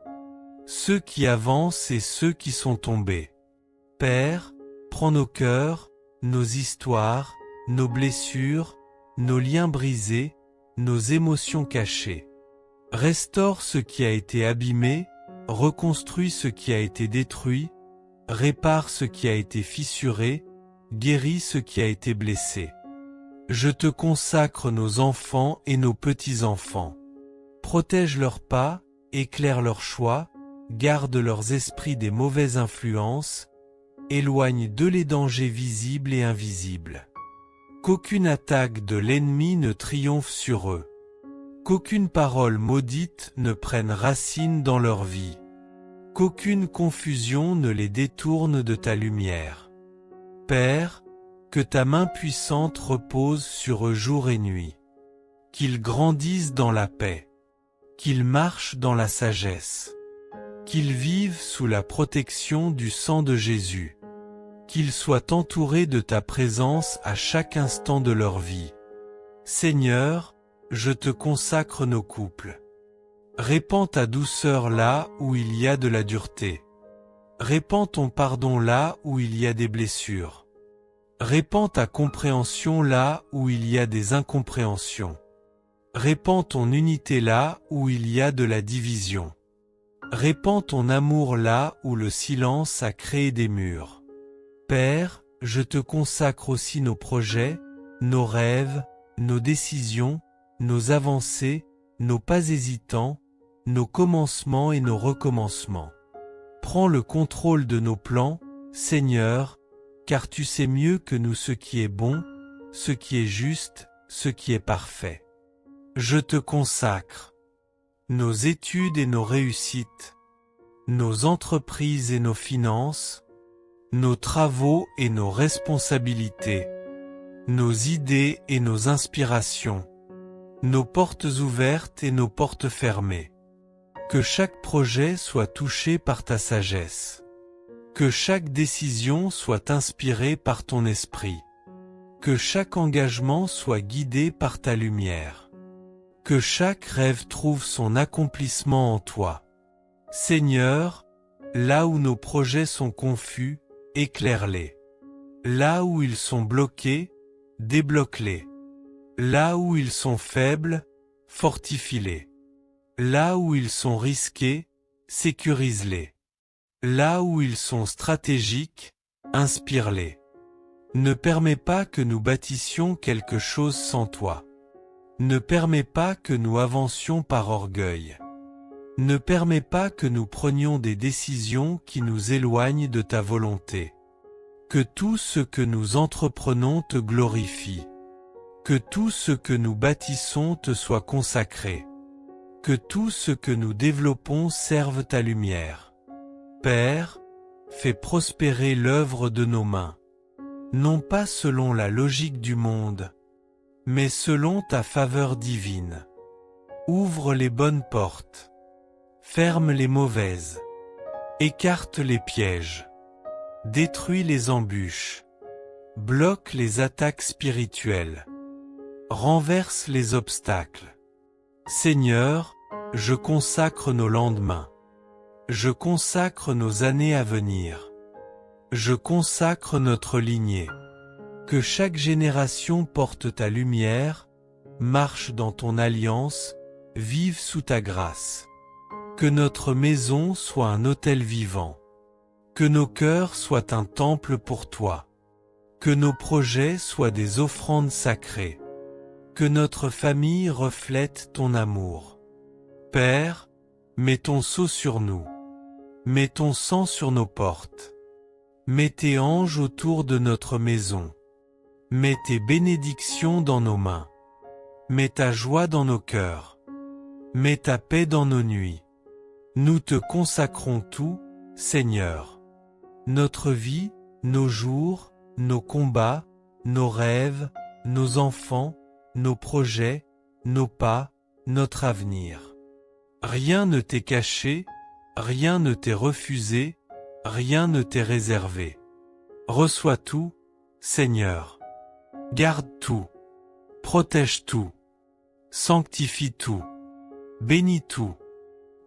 Ceux qui avancent et ceux qui sont tombés. Père, prends nos cœurs, nos histoires, nos blessures, nos liens brisés, nos émotions cachées. Restaure ce qui a été abîmé, reconstruis ce qui a été détruit, répare ce qui a été fissuré, guéris ce qui a été blessé. Je te consacre nos enfants et nos petits-enfants. Protège leurs pas, éclaire leurs choix, garde leurs esprits des mauvaises influences, éloigne d'eux les dangers visibles et invisibles. Qu'aucune attaque de l'ennemi ne triomphe sur eux. Qu'aucune parole maudite ne prenne racine dans leur vie. Qu'aucune confusion ne les détourne de ta lumière. Père, que ta main puissante repose sur eux jour et nuit. Qu'ils grandissent dans la paix. Qu'ils marchent dans la sagesse. Qu'ils vivent sous la protection du sang de Jésus. Qu'ils soient entourés de ta présence à chaque instant de leur vie. Seigneur, je te consacre nos couples. Répands ta douceur là où il y a de la dureté. Répands ton pardon là où il y a des blessures. Répands ta compréhension là où il y a des incompréhensions. Répands ton unité là où il y a de la division. Répands ton amour là où le silence a créé des murs. Père, je te consacre aussi nos projets, nos rêves, nos décisions, nos avancées, nos pas hésitants, nos commencements et nos recommencements. Prends le contrôle de nos plans, Seigneur, car tu sais mieux que nous ce qui est bon, ce qui est juste, ce qui est parfait. Je te consacre nos études et nos réussites, nos entreprises et nos finances, nos travaux et nos responsabilités, nos idées et nos inspirations, nos portes ouvertes et nos portes fermées. Que chaque projet soit touché par ta sagesse. Que chaque décision soit inspirée par ton esprit. Que chaque engagement soit guidé par ta lumière. Que chaque rêve trouve son accomplissement en toi. Seigneur, là où nos projets sont confus, éclaire-les. Là où ils sont bloqués, débloque-les. Là où ils sont faibles, fortifie-les. Là où ils sont risqués, sécurise-les. Là où ils sont stratégiques, inspire-les. Ne permets pas que nous bâtissions quelque chose sans toi. Ne permets pas que nous avancions par orgueil. Ne permets pas que nous prenions des décisions qui nous éloignent de ta volonté. Que tout ce que nous entreprenons te glorifie. Que tout ce que nous bâtissons te soit consacré. Que tout ce que nous développons serve ta lumière. Père, fais prospérer l'œuvre de nos mains. Non pas selon la logique du monde, mais selon ta faveur divine. Ouvre les bonnes portes. Ferme les mauvaises. Écarte les pièges. Détruis les embûches. Bloque les attaques spirituelles. Renverse les obstacles. Seigneur, je consacre nos lendemains. Je consacre nos années à venir. Je consacre notre lignée. Que chaque génération porte ta lumière, marche dans ton alliance, vive sous ta grâce. Que notre maison soit un autel vivant. Que nos cœurs soient un temple pour toi. Que nos projets soient des offrandes sacrées. Que notre famille reflète ton amour. Père, mets ton sceau sur nous. Mets ton sang sur nos portes. Mets tes anges autour de notre maison. Mets tes bénédictions dans nos mains. Mets ta joie dans nos cœurs. Mets ta paix dans nos nuits. Nous te consacrons tout, Seigneur. Notre vie, nos jours, nos combats, nos rêves, nos enfants, nos projets, nos pas, notre avenir. Rien ne t'est caché, rien ne t'est refusé, rien ne t'est réservé. Reçois tout, Seigneur. Garde tout. Protège tout. Sanctifie tout. Bénis tout.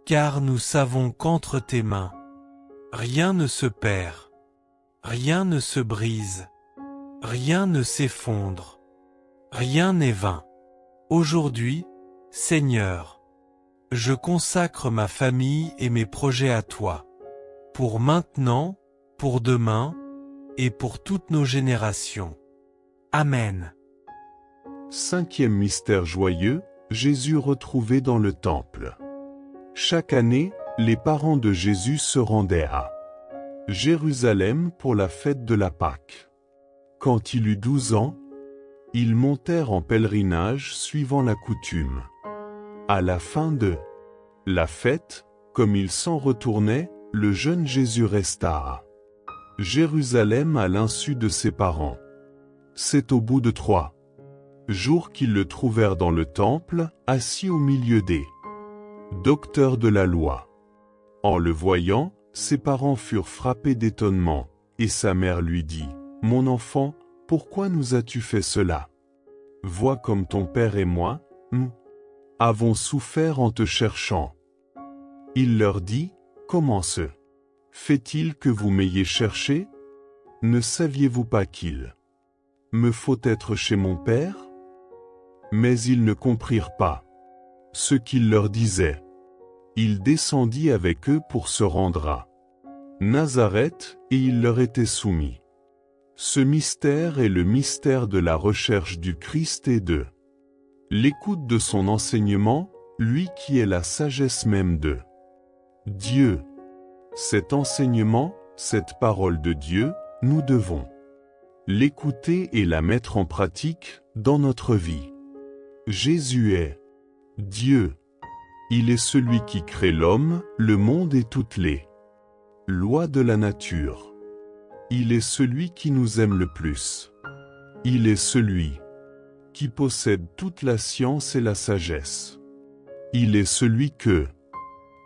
Car nous savons qu'entre tes mains, rien ne se perd, rien ne se brise, rien ne s'effondre, rien n'est vain. Aujourd'hui, Seigneur, je consacre ma famille et mes projets à toi, pour maintenant, pour demain, et pour toutes nos générations. Amen. Cinquième mystère joyeux, Jésus retrouvé dans le temple. Chaque année, les parents de Jésus se rendaient à Jérusalem pour la fête de la Pâque. Quand il eut 12 ans, ils montèrent en pèlerinage suivant la coutume. À la fin de la fête, comme ils s'en retournaient, le jeune Jésus resta à Jérusalem à l'insu de ses parents. C'est au bout de 3 jours qu'ils le trouvèrent dans le temple, assis au milieu des docteurs de la loi. En le voyant, ses parents furent frappés d'étonnement, et sa mère lui dit, « Mon enfant, pourquoi nous as-tu fait cela? Vois comme ton père et moi, nous avons souffert en te cherchant. » Il leur dit, « Comment se fait-il que vous m'ayez cherché? Ne saviez-vous pas qu'il me faut être chez mon père? » Mais ils ne comprirent pas ce qu'il leur disait. Il descendit avec eux pour se rendre à Nazareth, et il leur était soumis. Ce mystère est le mystère de la recherche du Christ et de l'écoute de son enseignement, lui qui est la sagesse même de Dieu. Cet enseignement, cette parole de Dieu, nous devons l'écouter et la mettre en pratique dans notre vie. Jésus est Dieu. Il est celui qui crée l'homme, le monde et toutes les lois de la nature. Il est celui qui nous aime le plus. Il est celui qui possède toute la science et la sagesse. Il est celui que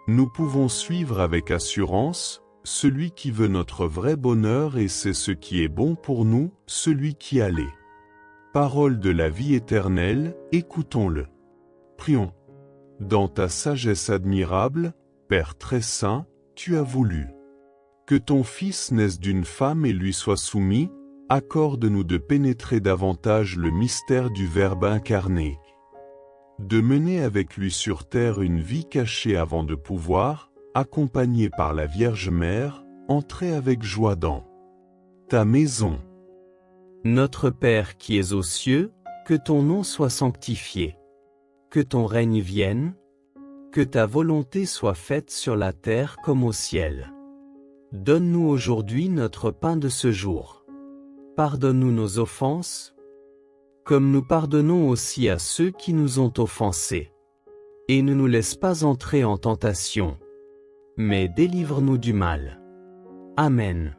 nous pouvons suivre avec assurance, celui qui veut notre vrai bonheur et c'est ce qui est bon pour nous, celui qui a les paroles de la vie éternelle, écoutons-le. Prions. Dans ta sagesse admirable, Père très saint, tu as voulu que ton Fils naisse d'une femme et lui soit soumis, accorde-nous de pénétrer davantage le mystère du Verbe incarné, de mener avec lui sur terre une vie cachée avant de pouvoir accompagné par la Vierge Mère, entrez avec joie dans ta maison. Notre Père qui es aux cieux, que ton nom soit sanctifié. Que ton règne vienne. Que ta volonté soit faite sur la terre comme au ciel. Donne-nous aujourd'hui notre pain de ce jour. Pardonne-nous nos offenses, comme nous pardonnons aussi à ceux qui nous ont offensés. Et ne nous laisse pas entrer en tentation, mais délivre-nous du mal. Amen.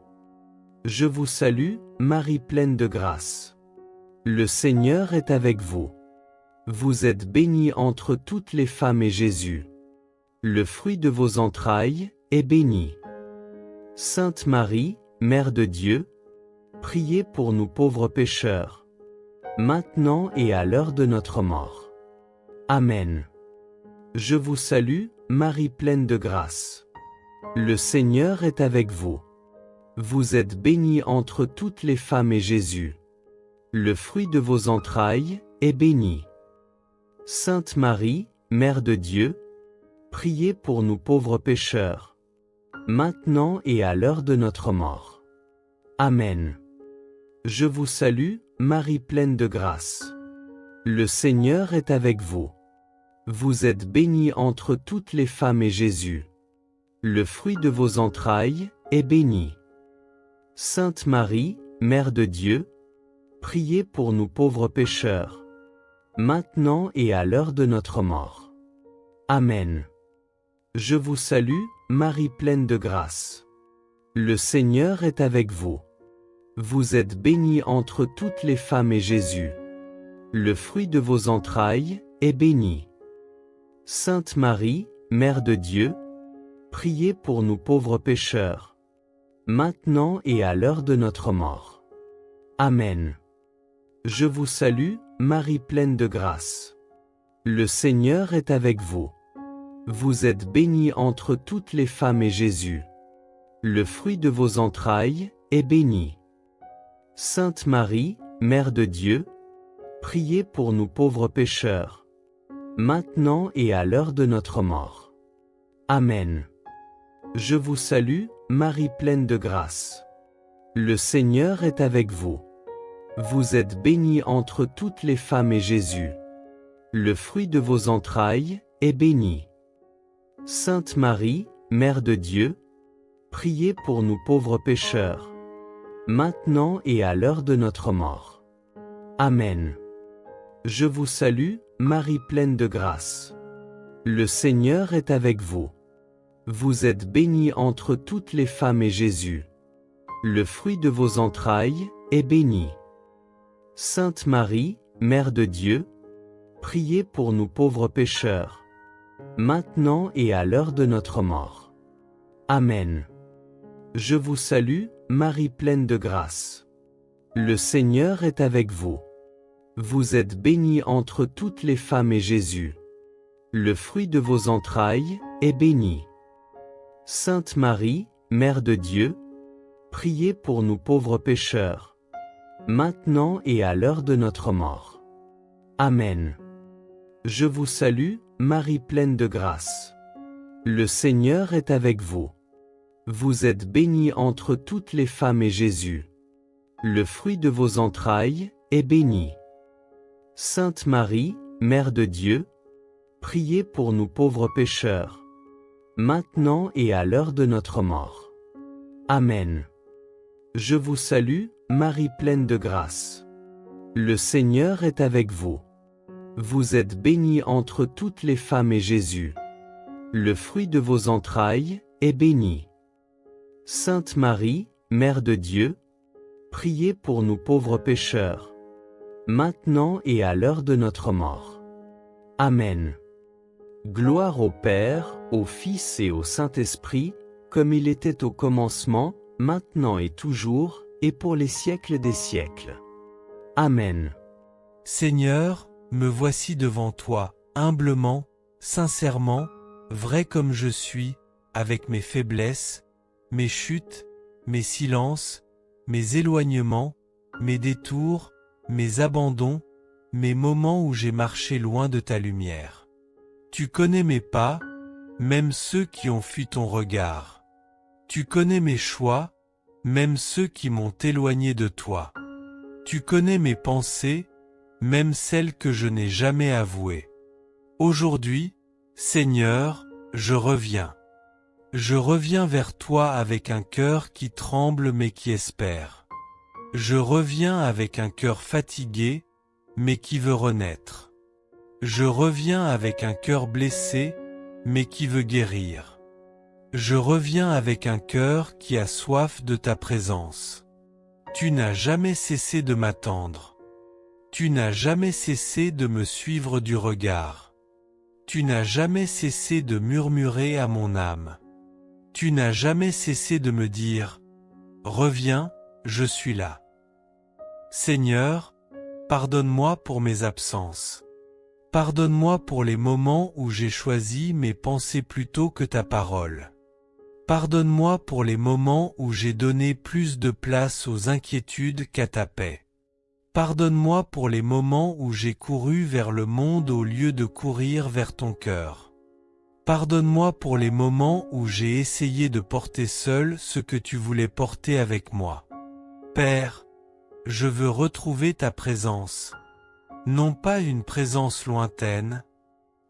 Je vous salue, Marie pleine de grâce. Le Seigneur est avec vous. Vous êtes bénie entre toutes les femmes et Jésus, le fruit de vos entrailles, est béni. Sainte Marie, Mère de Dieu, priez pour nous pauvres pécheurs, maintenant et à l'heure de notre mort. Amen. Je vous salue, Marie pleine de grâce. Le Seigneur est avec vous. Vous êtes bénie entre toutes les femmes et Jésus, le fruit de vos entrailles, est béni. Sainte Marie, Mère de Dieu, priez pour nous pauvres pécheurs, maintenant et à l'heure de notre mort. Amen. Je vous salue, Marie pleine de grâce. Le Seigneur est avec vous. Vous êtes bénie entre toutes les femmes et Jésus, le fruit de vos entrailles, est béni. Sainte Marie, Mère de Dieu, priez pour nous pauvres pécheurs, maintenant et à l'heure de notre mort. Amen. Je vous salue, Marie pleine de grâce. Le Seigneur est avec vous. Vous êtes bénie entre toutes les femmes et Jésus, le fruit de vos entrailles, est béni. Sainte Marie, Mère de Dieu, priez pour nous pauvres pécheurs, maintenant et à l'heure de notre mort. Amen. Je vous salue, Marie pleine de grâce. Le Seigneur est avec vous. Vous êtes bénie entre toutes les femmes et Jésus, le fruit de vos entrailles, est béni. Sainte Marie, Mère de Dieu, priez pour nous pauvres pécheurs, maintenant et à l'heure de notre mort. Amen. Je vous salue, Marie pleine de grâce. Le Seigneur est avec vous. Vous êtes bénie entre toutes les femmes et Jésus, le fruit de vos entrailles, est béni. Sainte Marie, Mère de Dieu, priez pour nous pauvres pécheurs, maintenant et à l'heure de notre mort. Amen. Je vous salue, Marie pleine de grâce. Le Seigneur est avec vous. Vous êtes bénie entre toutes les femmes et Jésus, le fruit de vos entrailles, est béni. Sainte Marie, Mère de Dieu, priez pour nous pauvres pécheurs, maintenant et à l'heure de notre mort. Amen. Je vous salue, Marie pleine de grâce. Le Seigneur est avec vous. Vous êtes bénie entre toutes les femmes et Jésus, le fruit de vos entrailles, est béni. Sainte Marie, Mère de Dieu, priez pour nous pauvres pécheurs, maintenant et à l'heure de notre mort. Amen. Je vous salue, Marie pleine de grâce. Le Seigneur est avec vous. Vous êtes bénie entre toutes les femmes et Jésus, le fruit de vos entrailles, est béni. Sainte Marie, Mère de Dieu, priez pour nous pauvres pécheurs, maintenant et à l'heure de notre mort. Amen. Je vous salue, Marie pleine de grâce. Le Seigneur est avec vous. Vous êtes bénie entre toutes les femmes et Jésus, le fruit de vos entrailles, est béni. Sainte Marie, Mère de Dieu, priez pour nous pauvres pécheurs, maintenant et à l'heure de notre mort. Amen. Gloire au Père, au Fils et au Saint-Esprit, comme il était au commencement, maintenant et toujours, et pour les siècles des siècles. Amen. Seigneur, me voici devant toi, humblement, sincèrement, vrai comme je suis, avec mes faiblesses, mes chutes, mes silences, mes éloignements, mes détours, mes abandons, mes moments où j'ai marché loin de ta lumière. Tu connais mes pas, même ceux qui ont fui ton regard. Tu connais mes choix, même ceux qui m'ont éloigné de toi. Tu connais mes pensées, même celles que je n'ai jamais avouées. Aujourd'hui, Seigneur, je reviens. Je reviens vers toi avec un cœur qui tremble mais qui espère. Je reviens avec un cœur fatigué, mais qui veut renaître. Je reviens avec un cœur blessé, mais qui veut guérir. Je reviens avec un cœur qui a soif de ta présence. Tu n'as jamais cessé de m'attendre. Tu n'as jamais cessé de me suivre du regard. Tu n'as jamais cessé de murmurer à mon âme. Tu n'as jamais cessé de me dire « Reviens, je suis là ». Seigneur, pardonne-moi pour mes absences. Pardonne-moi pour les moments où j'ai choisi mes pensées plutôt que ta parole. Pardonne-moi pour les moments où j'ai donné plus de place aux inquiétudes qu'à ta paix. Pardonne-moi pour les moments où j'ai couru vers le monde au lieu de courir vers ton cœur. Pardonne-moi pour les moments où j'ai essayé de porter seul ce que tu voulais porter avec moi. Père, je veux retrouver ta présence. Non pas une présence lointaine,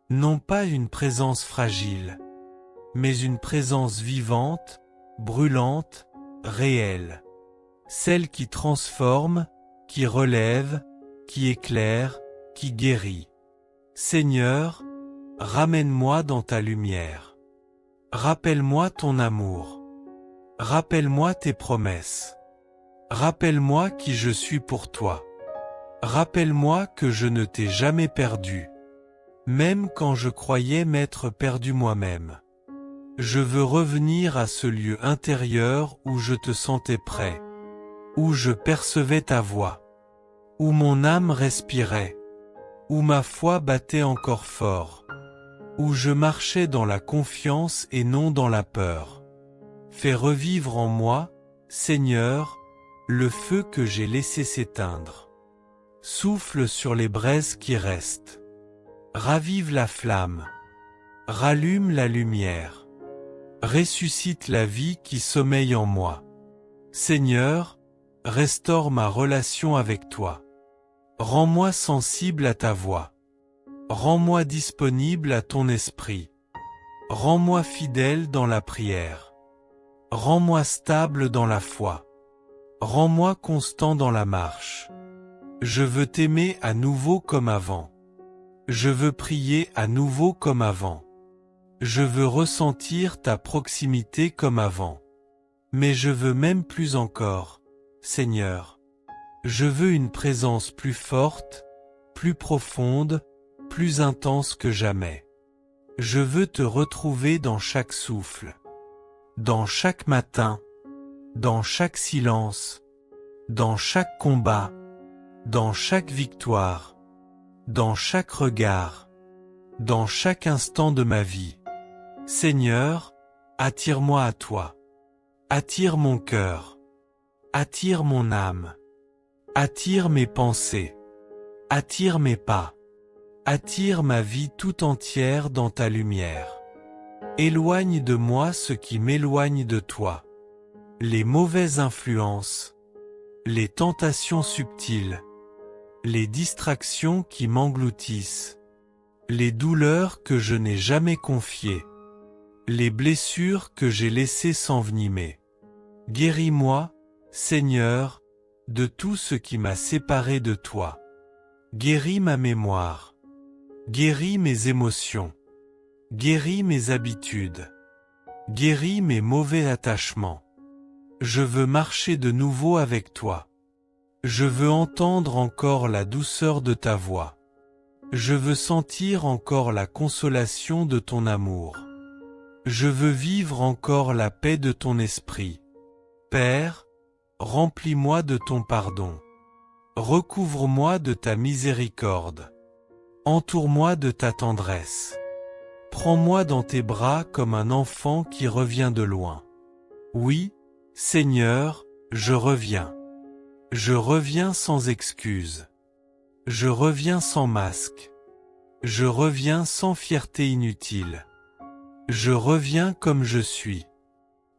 non pas une présence fragile, mais une présence vivante, brûlante, réelle. Celle qui transforme, qui relève, qui éclaire, qui guérit. Seigneur, ramène-moi dans ta lumière. Rappelle-moi ton amour. Rappelle-moi tes promesses. Rappelle-moi qui je suis pour toi. Rappelle-moi que je ne t'ai jamais perdu, même quand je croyais m'être perdu moi-même. Je veux revenir à ce lieu intérieur où je te sentais près, où je percevais ta voix, où mon âme respirait, où ma foi battait encore fort, où je marchais dans la confiance et non dans la peur. Fais revivre en moi, Seigneur, le feu que j'ai laissé s'éteindre. Souffle sur les braises qui restent. Ravive la flamme. Rallume la lumière. Ressuscite la vie qui sommeille en moi. Seigneur, restaure ma relation avec toi. Rends-moi sensible à ta voix. Rends-moi disponible à ton esprit. Rends-moi fidèle dans la prière. Rends-moi stable dans la foi. Rends-moi constant dans la marche. Je veux t'aimer à nouveau comme avant. Je veux prier à nouveau comme avant. Je veux ressentir ta proximité comme avant. Mais je veux même plus encore, Seigneur. Je veux une présence plus forte, plus profonde, plus intense que jamais. Je veux te retrouver dans chaque souffle, dans chaque matin, dans chaque silence, dans chaque combat, dans chaque victoire, dans chaque regard, dans chaque instant de ma vie. Seigneur, attire-moi à toi. Attire mon cœur. Attire mon âme. Attire mes pensées. Attire mes pas. Attire ma vie tout entière dans ta lumière. Éloigne de moi ce qui m'éloigne de toi. Les mauvaises influences, les tentations subtiles, les distractions qui m'engloutissent, les douleurs que je n'ai jamais confiées, les blessures que j'ai laissées s'envenimer. Guéris-moi, Seigneur, de tout ce qui m'a séparé de toi. Guéris ma mémoire. Guéris mes émotions. Guéris mes habitudes. Guéris mes mauvais attachements. Je veux marcher de nouveau avec toi. Je veux entendre encore la douceur de ta voix. Je veux sentir encore la consolation de ton amour. Je veux vivre encore la paix de ton esprit. Père, remplis-moi de ton pardon. Recouvre-moi de ta miséricorde. Entoure-moi de ta tendresse. Prends-moi dans tes bras comme un enfant qui revient de loin. Oui, Seigneur, je reviens. Je reviens sans excuse. Je reviens sans masque. Je reviens sans fierté inutile. Je reviens comme je suis.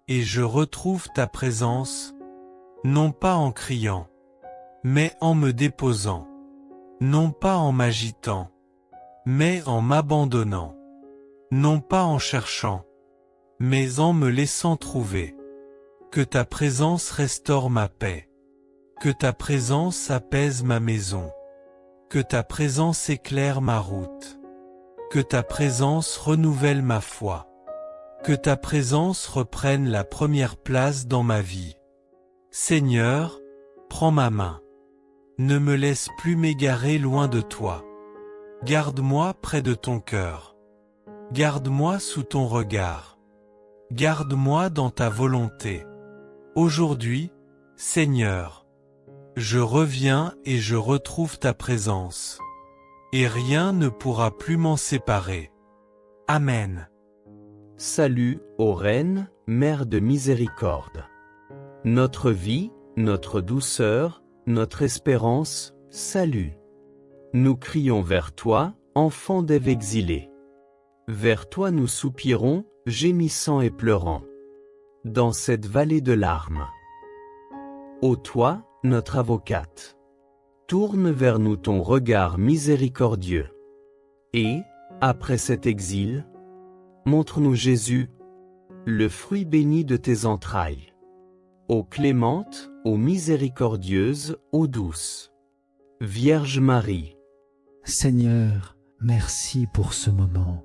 Et je retrouve ta présence, non pas en criant, mais en me déposant, non pas en m'agitant, mais en m'abandonnant, non pas en cherchant, mais en me laissant trouver. Que ta présence restaure ma paix. Que ta présence apaise ma maison. Que ta présence éclaire ma route. Que ta présence renouvelle ma foi. Que ta présence reprenne la première place dans ma vie. Seigneur, prends ma main. Ne me laisse plus m'égarer loin de toi. Garde-moi près de ton cœur. Garde-moi sous ton regard. Garde-moi dans ta volonté. Aujourd'hui, Seigneur, je reviens et je retrouve ta présence. Et rien ne pourra plus m'en séparer. Amen. Salut, ô Reine, Mère de miséricorde. Notre vie, notre douceur, notre espérance, salut. Nous crions vers toi, enfant d'Ève exilée. Vers toi nous soupirons, gémissant et pleurant. Dans cette vallée de larmes. Ô toi, notre avocate. Tourne vers nous ton regard miséricordieux. Et, après cet exil, montre-nous Jésus, le fruit béni de tes entrailles. Ô clémente, ô miséricordieuse, ô douce. Vierge Marie. Seigneur, merci pour ce moment.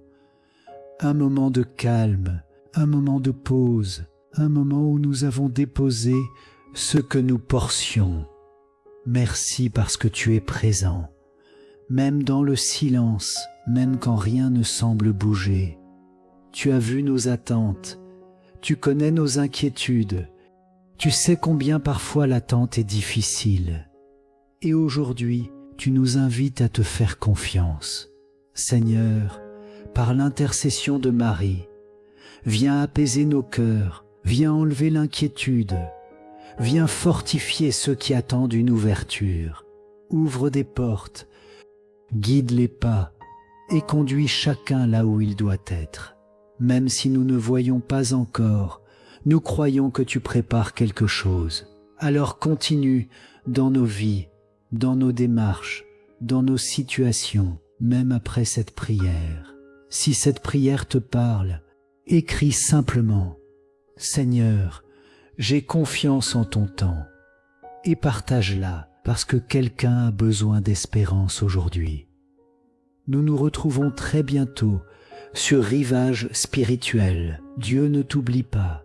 Un moment de calme, un moment de pause, un moment où nous avons déposé ce que nous portions. Merci parce que tu es présent, même dans le silence, même quand rien ne semble bouger. Tu as vu nos attentes, tu connais nos inquiétudes, tu sais combien parfois l'attente est difficile. Et aujourd'hui, tu nous invites à te faire confiance. Seigneur, par l'intercession de Marie, viens apaiser nos cœurs, viens enlever l'inquiétude, viens fortifier ceux qui attendent une ouverture. Ouvre des portes, guide les pas et conduis chacun là où il doit être. Même si nous ne voyons pas encore, nous croyons que tu prépares quelque chose. Alors continue dans nos vies, dans nos démarches, dans nos situations, même après cette prière. Si cette prière te parle, écris simplement « Seigneur, j'ai confiance en ton temps » et partage-la parce que quelqu'un a besoin d'espérance aujourd'hui. Nous nous retrouvons très bientôt sur Rivage Spirituel. Dieu ne t'oublie pas.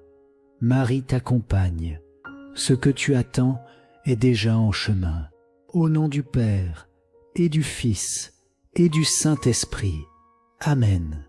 Marie t'accompagne. Ce que tu attends est déjà en chemin. Au nom du Père et du Fils et du Saint-Esprit. Amen.